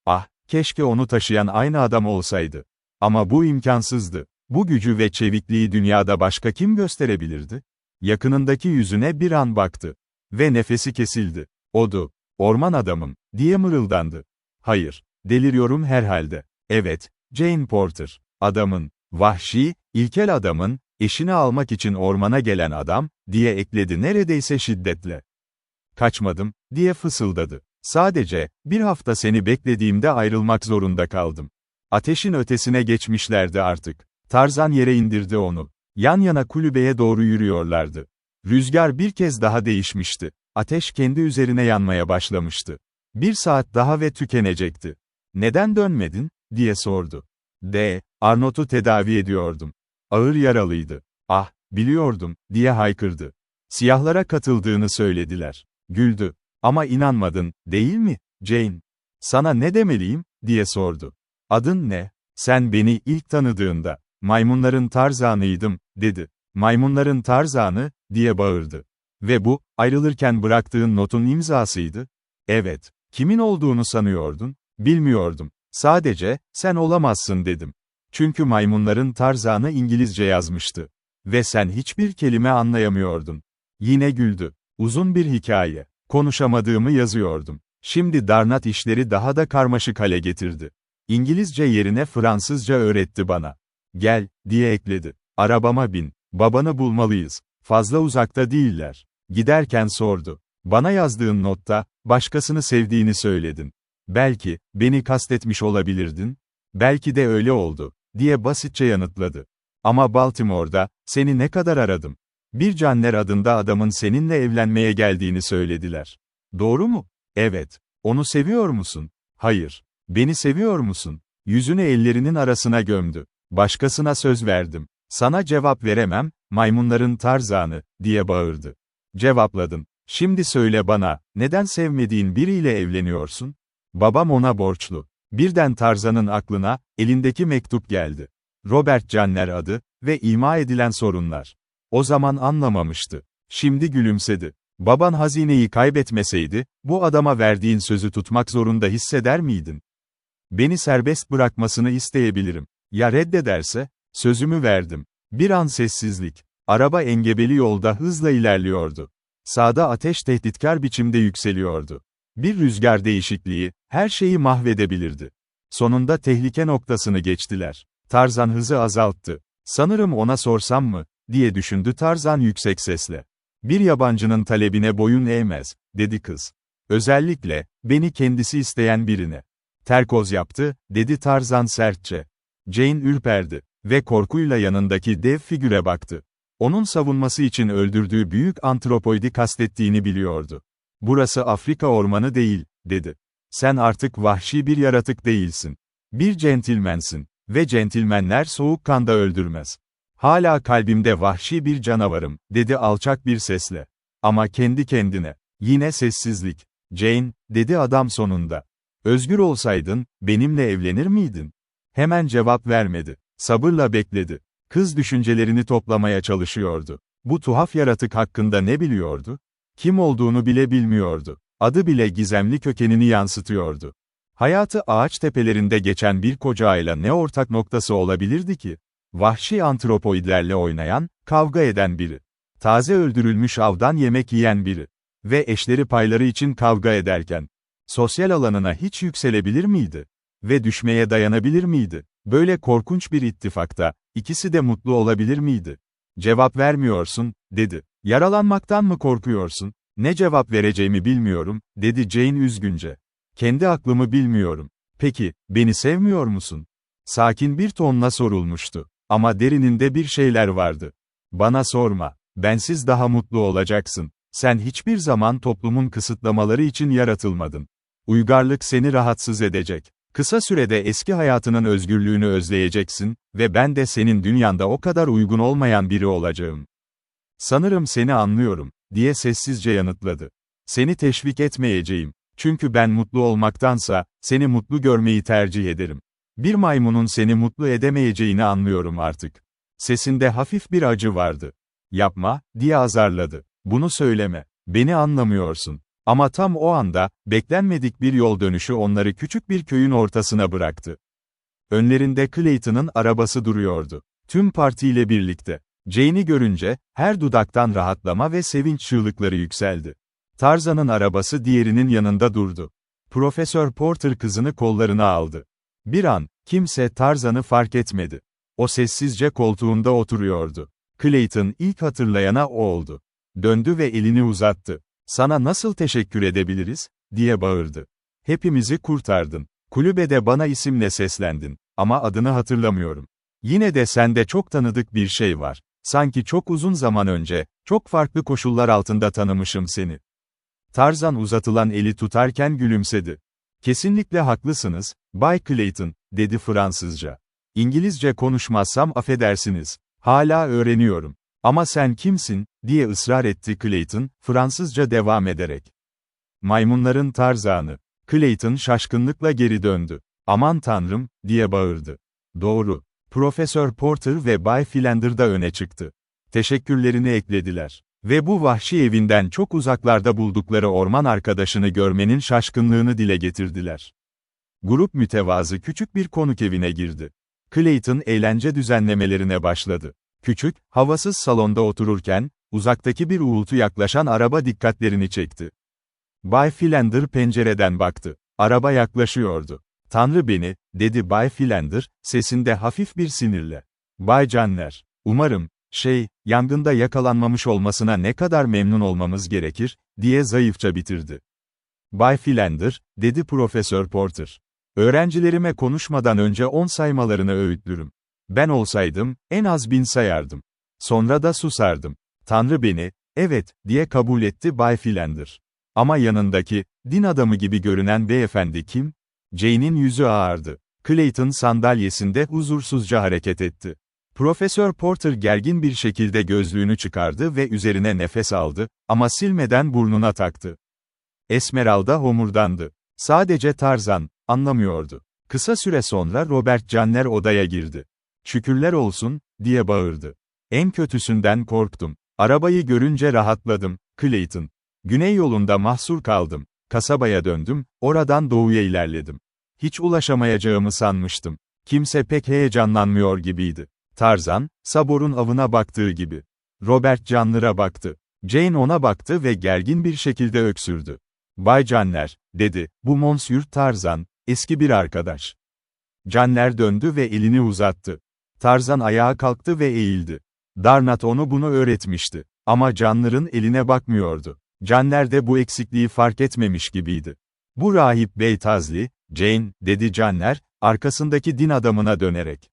[SPEAKER 1] Ah, keşke onu taşıyan aynı adam olsaydı. Ama bu imkansızdı. Bu gücü ve çevikliği dünyada başka kim gösterebilirdi? Yakınındaki yüzüne bir an baktı. Ve nefesi kesildi. "Odu. Orman adamım," diye mırıldandı. "Hayır. Deliriyorum herhalde." "Evet, Jane Porter. Adamın. Vahşi, ilkel adamın, eşini almak için ormana gelen adam," diye ekledi neredeyse şiddetle. "Kaçmadım," diye fısıldadı. "Sadece, bir hafta seni beklediğimde ayrılmak zorunda kaldım." Ateşin ötesine geçmişlerdi artık. Tarzan yere indirdi onu. Yan yana kulübeye doğru yürüyorlardı. Rüzgar bir kez daha değişmişti. Ateş kendi üzerine yanmaya başlamıştı. 1 saat daha ve tükenecekti. "Neden dönmedin?" diye sordu. Arnold'u tedavi ediyordum. Ağır yaralıydı." "Ah, biliyordum," diye haykırdı. "Siyahlara katıldığını söylediler." Güldü. "Ama inanmadın, değil mi, Jane? Sana ne demeliyim?" diye sordu. "Adın ne? Sen beni ilk tanıdığında, maymunların Tarzan'ıydım," dedi. "Maymunların Tarzan'ı," diye bağırdı. "Ve bu, ayrılırken bıraktığın notun imzasıydı?" "Evet. Kimin olduğunu sanıyordun?" "Bilmiyordum. Sadece, sen olamazsın dedim. Çünkü maymunların Tarzan'ı İngilizce yazmıştı. Ve sen hiçbir kelime anlayamıyordun." Yine güldü. "Uzun bir hikaye. Konuşamadığımı yazıyordum. Şimdi Darnat işleri daha da karmaşık hale getirdi. İngilizce yerine Fransızca öğretti bana." "Gel," diye ekledi. "Arabama bin. Babanı bulmalıyız. Fazla uzakta değiller." Giderken sordu. "Bana yazdığın notta, başkasını sevdiğini söyledin. Belki, beni kastetmiş olabilirdin." "Belki de öyle oldu," diye basitçe yanıtladı. "Ama Baltimore'da, seni ne kadar aradım. Bir Canner adında adamın seninle evlenmeye geldiğini söylediler." "Doğru mu?" "Evet. Onu seviyor musun?" "Hayır. Beni seviyor musun?" Yüzünü ellerinin arasına gömdü. "Başkasına söz verdim. Sana cevap veremem, maymunların Tarzan'ı," diye bağırdı. "Cevapladın. Şimdi söyle bana, neden sevmediğin biriyle evleniyorsun? Babam ona borçlu. Birden Tarzan'ın aklına, elindeki mektup geldi. Robert Jenner adı ve ima edilen sorunlar. O zaman anlamamıştı. Şimdi gülümsedi. Baban hazineyi kaybetmeseydi, bu adama verdiğin sözü tutmak zorunda hisseder miydin? Beni serbest bırakmasını isteyebilirim. Ya reddederse? Sözümü verdim. Bir an sessizlik. Araba engebeli yolda hızla ilerliyordu. Sağda ateş tehditkar biçimde yükseliyordu. Bir rüzgar değişikliği, her şeyi mahvedebilirdi. Sonunda tehlike noktasını geçtiler. Tarzan hızı azalttı. Sanırım ona sorsam mı, diye düşündü Tarzan yüksek sesle. Bir yabancının talebine boyun eğmez, dedi kız. Özellikle, beni kendisi isteyen birine. Terkoz yaptı, dedi Tarzan sertçe. Jane ürperdi ve korkuyla yanındaki dev figüre baktı. Onun savunması için öldürdüğü büyük antropoidi kastettiğini biliyordu. Burası Afrika ormanı değil, dedi. Sen artık vahşi bir yaratık değilsin. Bir centilmensin ve centilmenler soğukkanlı öldürmez. Hala kalbimde vahşi bir canavarım, dedi alçak bir sesle. Ama kendi kendine. Yine sessizlik. Jane, dedi adam sonunda. Özgür olsaydın, benimle evlenir miydin? Hemen cevap vermedi. Sabırla bekledi. Kız düşüncelerini toplamaya çalışıyordu. Bu tuhaf yaratık hakkında ne biliyordu? Kim olduğunu bile bilmiyordu. Adı bile gizemli kökenini yansıtıyordu. Hayatı ağaç tepelerinde geçen bir kocayla ne ortak noktası olabilirdi ki? Vahşi antropoidlerle oynayan, kavga eden biri. Taze öldürülmüş avdan yemek yiyen biri. Ve eşleri payları için kavga ederken, sosyal alanına hiç yükselebilir miydi? Ve düşmeye dayanabilir miydi? Böyle korkunç bir ittifakta, ikisi de mutlu olabilir miydi? Cevap vermiyorsun, dedi. Yaralanmaktan mı korkuyorsun? Ne cevap vereceğimi bilmiyorum, dedi Jane üzgünce. Kendi aklımı bilmiyorum. Peki, beni sevmiyor musun? Sakin bir tonla sorulmuştu. Ama derininde bir şeyler vardı. Bana sorma. Bensiz daha mutlu olacaksın. Sen hiçbir zaman toplumun kısıtlamaları için yaratılmadın. Uygarlık seni rahatsız edecek. Kısa sürede eski hayatının özgürlüğünü özleyeceksin ve ben de senin dünyanda o kadar uygun olmayan biri olacağım. Sanırım seni anlıyorum, diye sessizce yanıtladı. Seni teşvik etmeyeceğim. Çünkü ben mutlu olmaktansa, seni mutlu görmeyi tercih ederim. Bir maymunun seni mutlu edemeyeceğini anlıyorum artık. Sesinde hafif bir acı vardı. Yapma, diye azarladı. Bunu söyleme. Beni anlamıyorsun. Ama tam o anda, beklenmedik bir yol dönüşü onları küçük bir köyün ortasına bıraktı. Önlerinde Clayton'ın arabası duruyordu. Tüm partiyle birlikte. Jane'i görünce, her dudaktan rahatlama ve sevinç çığlıkları yükseldi. Tarzan'ın arabası diğerinin yanında durdu. Profesör Porter kızını kollarına aldı. Bir an, kimse Tarzan'ı fark etmedi. O sessizce koltuğunda oturuyordu. Clayton ilk hatırlayana o oldu. Döndü ve elini uzattı. Sana nasıl teşekkür edebiliriz, diye bağırdı. Hepimizi kurtardın. Kulübede bana isimle seslendin. Ama adını hatırlamıyorum. Yine de sende çok tanıdık bir şey var. Sanki çok uzun zaman önce, çok farklı koşullar altında tanımışım seni. Tarzan uzatılan eli tutarken gülümsedi. Kesinlikle haklısınız, Bay Clayton, dedi Fransızca. İngilizce konuşmazsam affedersiniz. Hala öğreniyorum. Ama sen kimsin, diye ısrar etti Clayton, Fransızca devam ederek. Maymunların Tarzanı. Clayton şaşkınlıkla geri döndü. Aman tanrım, diye bağırdı. Doğru. Profesör Porter ve Bay Philander da öne çıktı. Teşekkürlerini eklediler. Ve bu vahşi evinden çok uzaklarda buldukları orman arkadaşını görmenin şaşkınlığını dile getirdiler. Grup mütevazı küçük bir konuk evine girdi. Clayton eğlence düzenlemelerine başladı. Küçük, havasız salonda otururken, uzaktaki bir uğultu yaklaşan araba dikkatlerini çekti. Bay Philander pencereden baktı. Araba yaklaşıyordu. Tanrı beni, dedi Bay Philander, sesinde hafif bir sinirle. Bay Jenner, umarım, yangında yakalanmamış olmasına ne kadar memnun olmamız gerekir, diye zayıfça bitirdi. Bay Philander, dedi Profesör Porter. Öğrencilerime konuşmadan önce 10 saymalarını öğütlürüm. Ben olsaydım, en az 1000 sayardım. Sonra da susardım. Tanrı beni, evet, diye kabul etti Bay Philander. Ama yanındaki, din adamı gibi görünen beyefendi kim? Jane'in yüzü ağardı. Clayton sandalyesinde huzursuzca hareket etti. Profesör Porter gergin bir şekilde gözlüğünü çıkardı ve üzerine nefes aldı, ama silmeden burnuna taktı. Esmeralda homurdandı. Sadece Tarzan, anlamıyordu. Kısa süre sonra Robert Canner odaya girdi. "Şükürler olsun," diye bağırdı. "En kötüsünden korktum. Arabayı görünce rahatladım, Clayton. Güney yolunda mahsur kaldım. Kasabaya döndüm, oradan doğuya ilerledim. Hiç ulaşamayacağımı sanmıştım. Kimse pek heyecanlanmıyor gibiydi." Tarzan, Sabor'un avına baktığı gibi. Robert Canner'a baktı. Jane ona baktı ve gergin bir şekilde öksürdü. "Bay Canner," dedi, "bu Monsieur Tarzan, eski bir arkadaş." Canner döndü ve elini uzattı. Tarzan ayağa kalktı ve eğildi. Darnat onu bunu öğretmişti. Ama Canner'ın eline bakmıyordu. Canner de bu eksikliği fark etmemiş gibiydi. "Bu rahip Bey Tazli, Jane," dedi Canner, arkasındaki din adamına dönerek.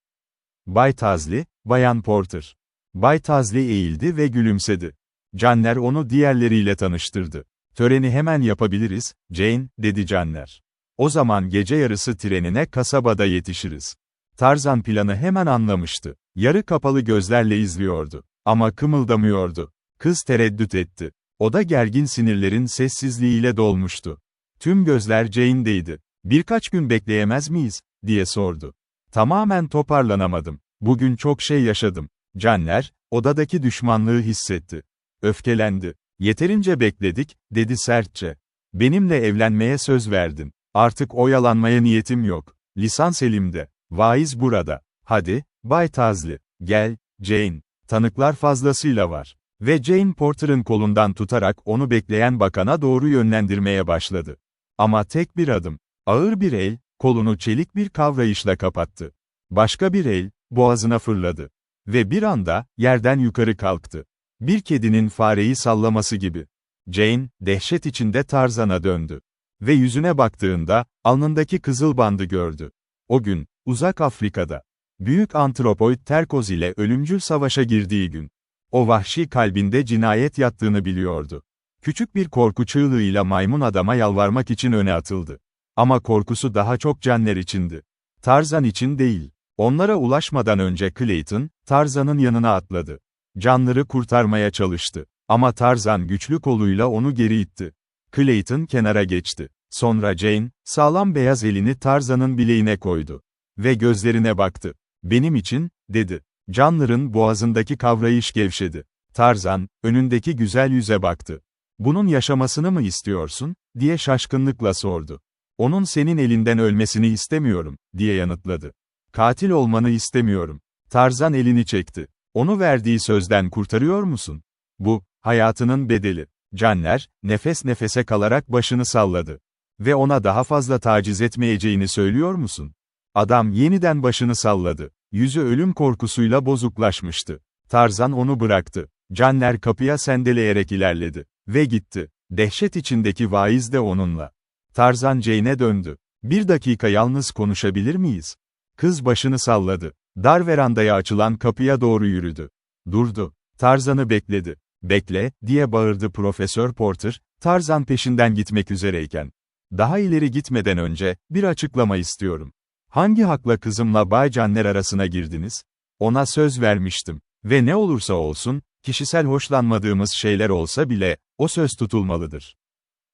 [SPEAKER 1] "Bay Tazli, Bayan Porter." Bay Tazli eğildi ve gülümsedi. Canner onu diğerleriyle tanıştırdı. "Töreni hemen yapabiliriz, Jane," dedi Canner. "O zaman gece yarısı trenine kasabada yetişiriz." Tarzan planı hemen anlamıştı. Yarı kapalı gözlerle izliyordu. Ama kımıldamıyordu. Kız tereddüt etti. Oda gergin sinirlerin sessizliğiyle dolmuştu. Tüm gözler Jane'deydi. "Birkaç gün bekleyemez miyiz?" diye sordu. "Tamamen toparlanamadım. Bugün çok şey yaşadım." Canner, odadaki düşmanlığı hissetti. Öfkelendi. "Yeterince bekledik," dedi sertçe. "Benimle evlenmeye söz verdin. Artık oyalanmaya niyetim yok. Lisans elimde. Vaiz burada. Hadi, Bay Tazli, gel, Jane. Tanıklar fazlasıyla var." Ve Jane Porter'ın kolundan tutarak onu bekleyen bakana doğru yönlendirmeye başladı. Ama tek bir adım. Ağır bir el, kolunu çelik bir kavrayışla kapattı. Başka bir el, boğazına fırladı. Ve bir anda, yerden yukarı kalktı. Bir kedinin fareyi sallaması gibi. Jane, dehşet içinde Tarzan'a döndü. Ve yüzüne baktığında, alnındaki kızıl bandı gördü. O gün, uzak Afrika'da, büyük antropoid Terkoz ile ölümcül savaşa girdiği gün. O vahşi kalbinde cinayet yattığını biliyordu. Küçük bir korku çığlığıyla maymun adama yalvarmak için öne atıldı. Ama korkusu daha çok Canner içindi. Tarzan için değil. Onlara ulaşmadan önce Clayton, Tarzan'ın yanına atladı. Canları kurtarmaya çalıştı. Ama Tarzan güçlü koluyla onu geri itti. Clayton kenara geçti. Sonra Jane, sağlam beyaz elini Tarzan'ın bileğine koydu. Ve gözlerine baktı. "Benim için," dedi. Canner'ın boğazındaki kavrayış gevşedi. Tarzan, önündeki güzel yüze baktı. "Bunun yaşamasını mı istiyorsun?" diye şaşkınlıkla sordu. "Onun senin elinden ölmesini istemiyorum," diye yanıtladı. "Katil olmanı istemiyorum." Tarzan elini çekti. "Onu verdiği sözden kurtarıyor musun? Bu, hayatının bedeli." Canner, nefes nefese kalarak başını salladı. "Ve ona daha fazla taciz etmeyeceğini söylüyor musun?" Adam yeniden başını salladı. Yüzü ölüm korkusuyla bozuklaşmıştı. Tarzan onu bıraktı. Canner kapıya sendeleyerek ilerledi. Ve gitti. Dehşet içindeki vaiz de onunla. Tarzan Jane'e döndü. "Bir dakika yalnız konuşabilir miyiz?" Kız başını salladı. Dar verandaya açılan kapıya doğru yürüdü. Durdu. Tarzan'ı bekledi. "Bekle," diye bağırdı Profesör Porter, Tarzan peşinden gitmek üzereyken. "Daha ileri gitmeden önce, bir açıklama istiyorum. Hangi hakla kızımla Bay Canner arasına girdiniz? Ona söz vermiştim. Ve ne olursa olsun, kişisel hoşlanmadığımız şeyler olsa bile, o söz tutulmalıdır."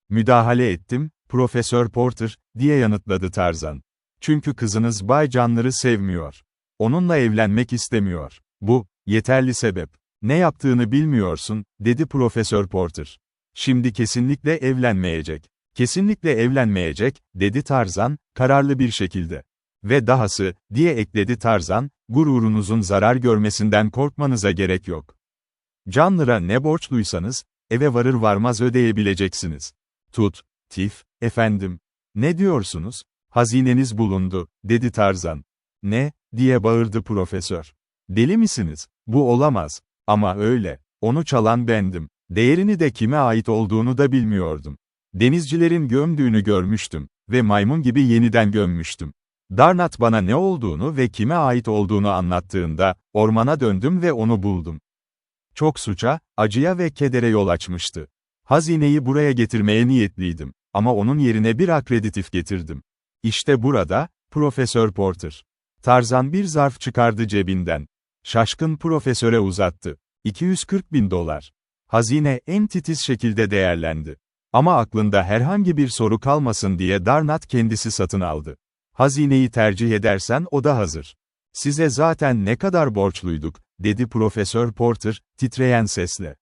[SPEAKER 1] "Müdahale ettim, Profesör Porter," diye yanıtladı Tarzan. "Çünkü kızınız Bay Canner'ı sevmiyor. Onunla evlenmek istemiyor. Bu, yeterli sebep." "Ne yaptığını bilmiyorsun," dedi Profesör Porter. "Şimdi kesinlikle evlenmeyecek. Kesinlikle evlenmeyecek," dedi Tarzan, kararlı bir şekilde. "Ve dahası," diye ekledi Tarzan, "gururunuzun zarar görmesinden korkmanıza gerek yok. Canner'a ne borçluysanız, eve varır varmaz ödeyebileceksiniz." "Tut, Tif, efendim. Ne diyorsunuz? Hazineniz bulundu," dedi Tarzan. "Ne?" diye bağırdı profesör. "Deli misiniz? Bu olamaz." "Ama öyle. Onu çalan bendim. Değerini de kime ait olduğunu da bilmiyordum. Denizcilerin gömdüğünü görmüştüm. Ve maymun gibi yeniden gömmüştüm. Darnat bana ne olduğunu ve kime ait olduğunu anlattığında, ormana döndüm ve onu buldum. Çok suça, acıya ve kedere yol açmıştı. Hazineyi buraya getirmeye niyetliydim. Ama onun yerine bir akreditif getirdim. İşte burada, Profesör Porter." Tarzan bir zarf çıkardı cebinden. Şaşkın profesöre uzattı. 240.000 dolar. Hazine en titiz şekilde değerlendi. Ama aklında herhangi bir soru kalmasın diye Darnat kendisi satın aldı. Hazineyi tercih edersen o da hazır. Size zaten ne kadar borçluyduk, dedi Profesör Porter, titreyen sesle.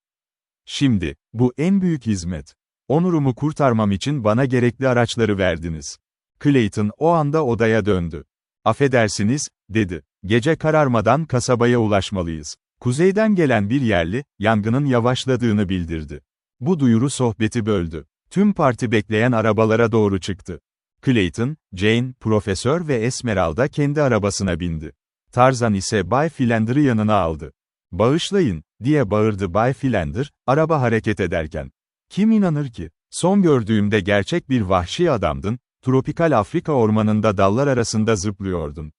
[SPEAKER 1] Şimdi, bu en büyük hizmet. Onurumu kurtarmam için bana gerekli araçları verdiniz. Clayton o anda odaya döndü. Affedersiniz, dedi. Gece kararmadan kasabaya ulaşmalıyız. Kuzeyden gelen bir yerli, yangının yavaşladığını bildirdi. Bu duyuru sohbeti böldü. Tüm parti bekleyen arabalara doğru çıktı. Clayton, Jane, Profesör ve Esmeralda kendi arabasına bindi. Tarzan ise Bay Philander'ı yanına aldı. "Bağışlayın," diye bağırdı Bay Philander, araba hareket ederken. "Kim inanır ki? Son gördüğümde gerçek bir vahşi adamdın, tropikal Afrika ormanında dallar arasında zıplıyordun.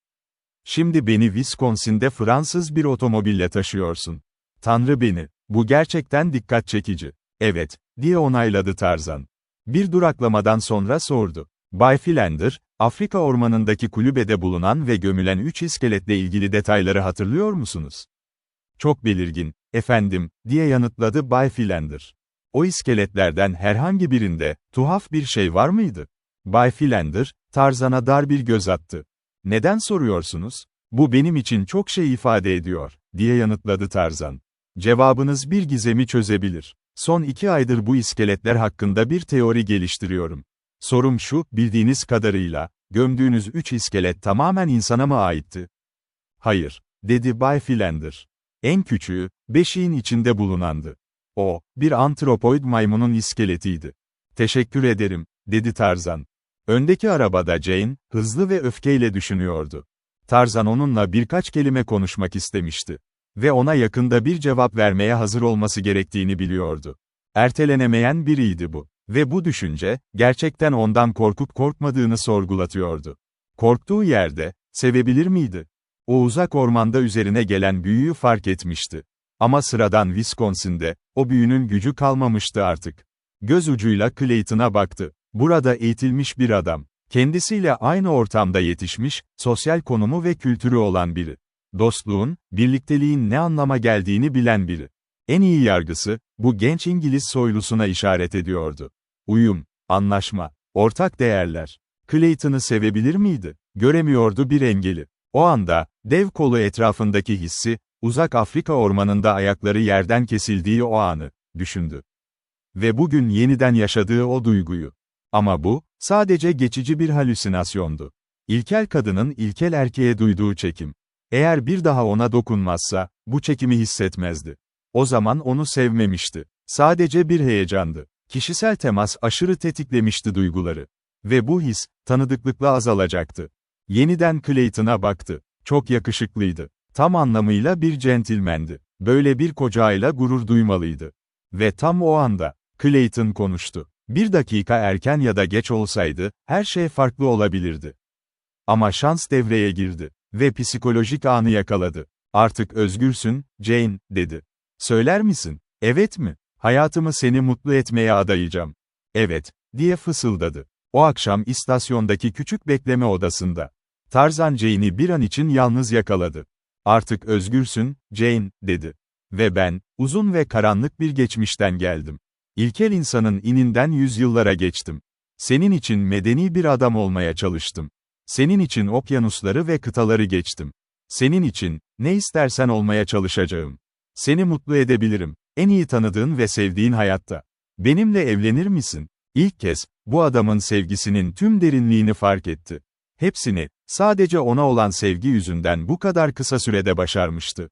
[SPEAKER 1] Şimdi beni Wisconsin'de Fransız bir otomobille taşıyorsun. Tanrı beni, bu gerçekten dikkat çekici." "Evet," diye onayladı Tarzan. Bir duraklamadan sonra sordu. "Bay Philander, Afrika ormanındaki kulübede bulunan ve gömülen 3 iskeletle ilgili detayları hatırlıyor musunuz?" "Çok belirgin, efendim," diye yanıtladı Bay Philander. "O iskeletlerden herhangi birinde, tuhaf bir şey var mıydı?" Bay Philander, Tarzan'a dar bir göz attı. "Neden soruyorsunuz? Bu benim için çok şey ifade ediyor," diye yanıtladı Tarzan. "Cevabınız bir gizemi çözebilir. Son 2 aydır bu iskeletler hakkında bir teori geliştiriyorum. Sorum şu, bildiğiniz kadarıyla, gömdüğünüz 3 iskelet tamamen insana mı aitti?" "Hayır," dedi Bay Philander. "En küçüğü, beşiğin içinde bulunandı. O, bir antropoid maymunun iskeletiydi." "Teşekkür ederim," dedi Tarzan. Öndeki arabada Jane, hızlı ve öfkeyle düşünüyordu. Tarzan onunla birkaç kelime konuşmak istemişti. Ve ona yakında bir cevap vermeye hazır olması gerektiğini biliyordu. Ertelenemeyen biriydi bu. Ve bu düşünce, gerçekten ondan korkup korkmadığını sorgulatıyordu. Korktuğu yerde, sevebilir miydi? O uzak ormanda üzerine gelen büyüyü fark etmişti. Ama sıradan Wisconsin'de, o büyünün gücü kalmamıştı artık. Göz ucuyla Clayton'a baktı. Burada eğitilmiş bir adam. Kendisiyle aynı ortamda yetişmiş, sosyal konumu ve kültürü olan biri. Dostluğun, birlikteliğin ne anlama geldiğini bilen biri. En iyi yargısı, bu genç İngiliz soylusuna işaret ediyordu. Uyum, anlaşma, ortak değerler. Clayton'ı sevebilir miydi? Göremiyordu bir engeli. O anda, dev kolu etrafındaki hissi, uzak Afrika ormanında ayakları yerden kesildiği o anı, düşündü. Ve bugün yeniden yaşadığı o duyguyu. Ama bu, sadece geçici bir halüsinasyondu. İlkel kadının ilkel erkeğe duyduğu çekim. Eğer bir daha ona dokunmazsa, bu çekimi hissetmezdi. O zaman onu sevmemişti. Sadece bir heyecandı. Kişisel temas aşırı tetiklemişti duyguları. Ve bu his, tanıdıklıkla azalacaktı. Yeniden Clayton'a baktı. Çok yakışıklıydı. Tam anlamıyla bir centilmendi. Böyle bir kocayla gurur duymalıydı. Ve tam o anda, Clayton konuştu. Bir dakika erken ya da geç olsaydı, her şey farklı olabilirdi. Ama şans devreye girdi. Ve psikolojik anı yakaladı. "Artık özgürsün, Jane," dedi. "Söyler misin? Evet mi? Hayatımı seni mutlu etmeye adayacağım." "Evet," diye fısıldadı. O akşam istasyondaki küçük bekleme odasında. Tarzan Jane'i bir an için yalnız yakaladı. "Artık özgürsün, Jane," dedi. "Ve ben, uzun ve karanlık bir geçmişten geldim. İlkel insanın ininden yüzyıllara geçtim. Senin için medeni bir adam olmaya çalıştım. Senin için okyanusları ve kıtaları geçtim. Senin için, ne istersen olmaya çalışacağım. Seni mutlu edebilirim, en iyi tanıdığın ve sevdiğin hayatta. Benimle evlenir misin?" İlk kez, bu adamın sevgisinin tüm derinliğini fark etti. Hepsini, sadece ona olan sevgi yüzünden bu kadar kısa sürede başarmıştı.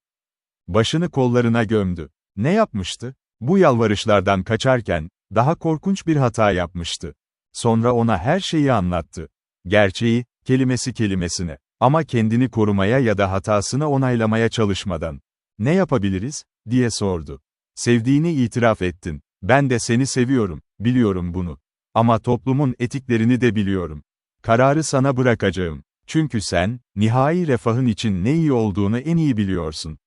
[SPEAKER 1] Başını kollarına gömdü. Ne yapmıştı? Bu yalvarışlardan kaçarken, daha korkunç bir hata yapmıştı. Sonra ona her şeyi anlattı. Gerçeği, kelimesi kelimesine. Ama kendini korumaya ya da hatasını onaylamaya çalışmadan. "Ne yapabiliriz?" diye sordu. "Sevdiğini itiraf ettin. Ben de seni seviyorum, biliyorum bunu. Ama toplumun etiklerini de biliyorum. Kararı sana bırakacağım. Çünkü sen, nihai refahın için ne iyi olduğunu en iyi biliyorsun."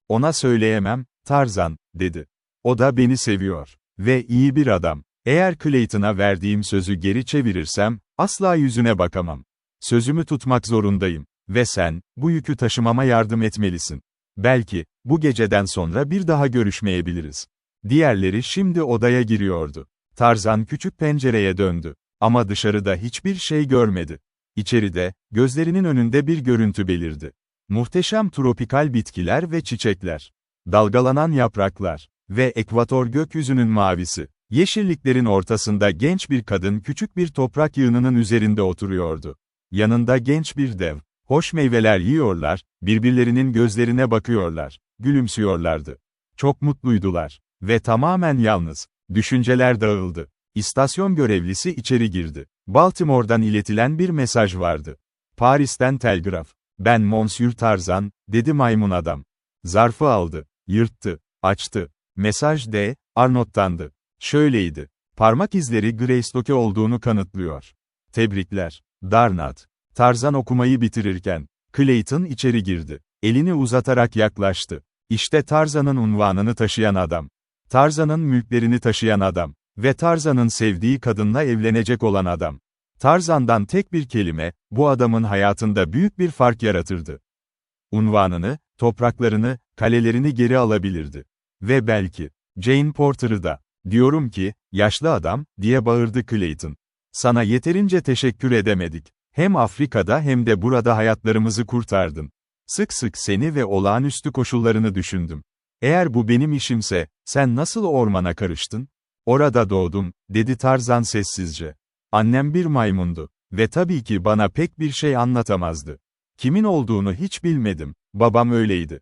[SPEAKER 1] "Ona söyleyemem, Tarzan," dedi. "O da beni seviyor. Ve iyi bir adam. Eğer Clayton'a verdiğim sözü geri çevirirsem, asla yüzüne bakamam. Sözümü tutmak zorundayım. Ve sen, bu yükü taşımama yardım etmelisin." Belki, bu geceden sonra bir daha görüşmeyebiliriz. Diğerleri şimdi odaya giriyordu. Tarzan küçük pencereye döndü. Ama dışarıda hiçbir şey görmedi. İçeride, gözlerinin önünde bir görüntü belirdi. Muhteşem tropikal bitkiler ve çiçekler. Dalgalanan yapraklar ve ekvator gökyüzünün mavisi. Yeşilliklerin ortasında genç bir kadın küçük bir toprak yığınının üzerinde oturuyordu. Yanında genç bir dev. Hoş meyveler yiyorlar, birbirlerinin gözlerine bakıyorlar, gülümsüyorlardı. Çok mutluydular. Ve tamamen yalnız. Düşünceler dağıldı. İstasyon görevlisi içeri girdi. Baltimore'dan iletilen bir mesaj vardı. Paris'ten telgraf. Ben Monsieur Tarzan, dedi maymun adam. Zarfı aldı, yırttı, açtı. Mesaj D. Arnold'tandı. Şöyleydi. Parmak izleri Greystoke olduğunu kanıtlıyor. Tebrikler. Darnat. Tarzan okumayı bitirirken, Clayton içeri girdi. Elini uzatarak yaklaştı. İşte Tarzan'ın unvanını taşıyan adam. Tarzan'ın mülklerini taşıyan adam. Ve Tarzan'ın sevdiği kadınla evlenecek olan adam. Tarzan'dan tek bir kelime, bu adamın hayatında büyük bir fark yaratırdı. Unvanını, topraklarını, kalelerini geri alabilirdi. Ve belki, Jane Porter'ı da. Diyorum ki, yaşlı adam, diye bağırdı Clayton. Sana yeterince teşekkür edemedik. Hem Afrika'da hem de burada hayatlarımızı kurtardın. Sık sık seni ve olağanüstü koşullarını düşündüm. Eğer bu benim işimse, sen nasıl ormana karıştın? Orada doğdum, dedi Tarzan sessizce. Annem bir maymundu. Ve tabii ki bana pek bir şey anlatamazdı. Kimin olduğunu hiç bilmedim. Babam öyleydi.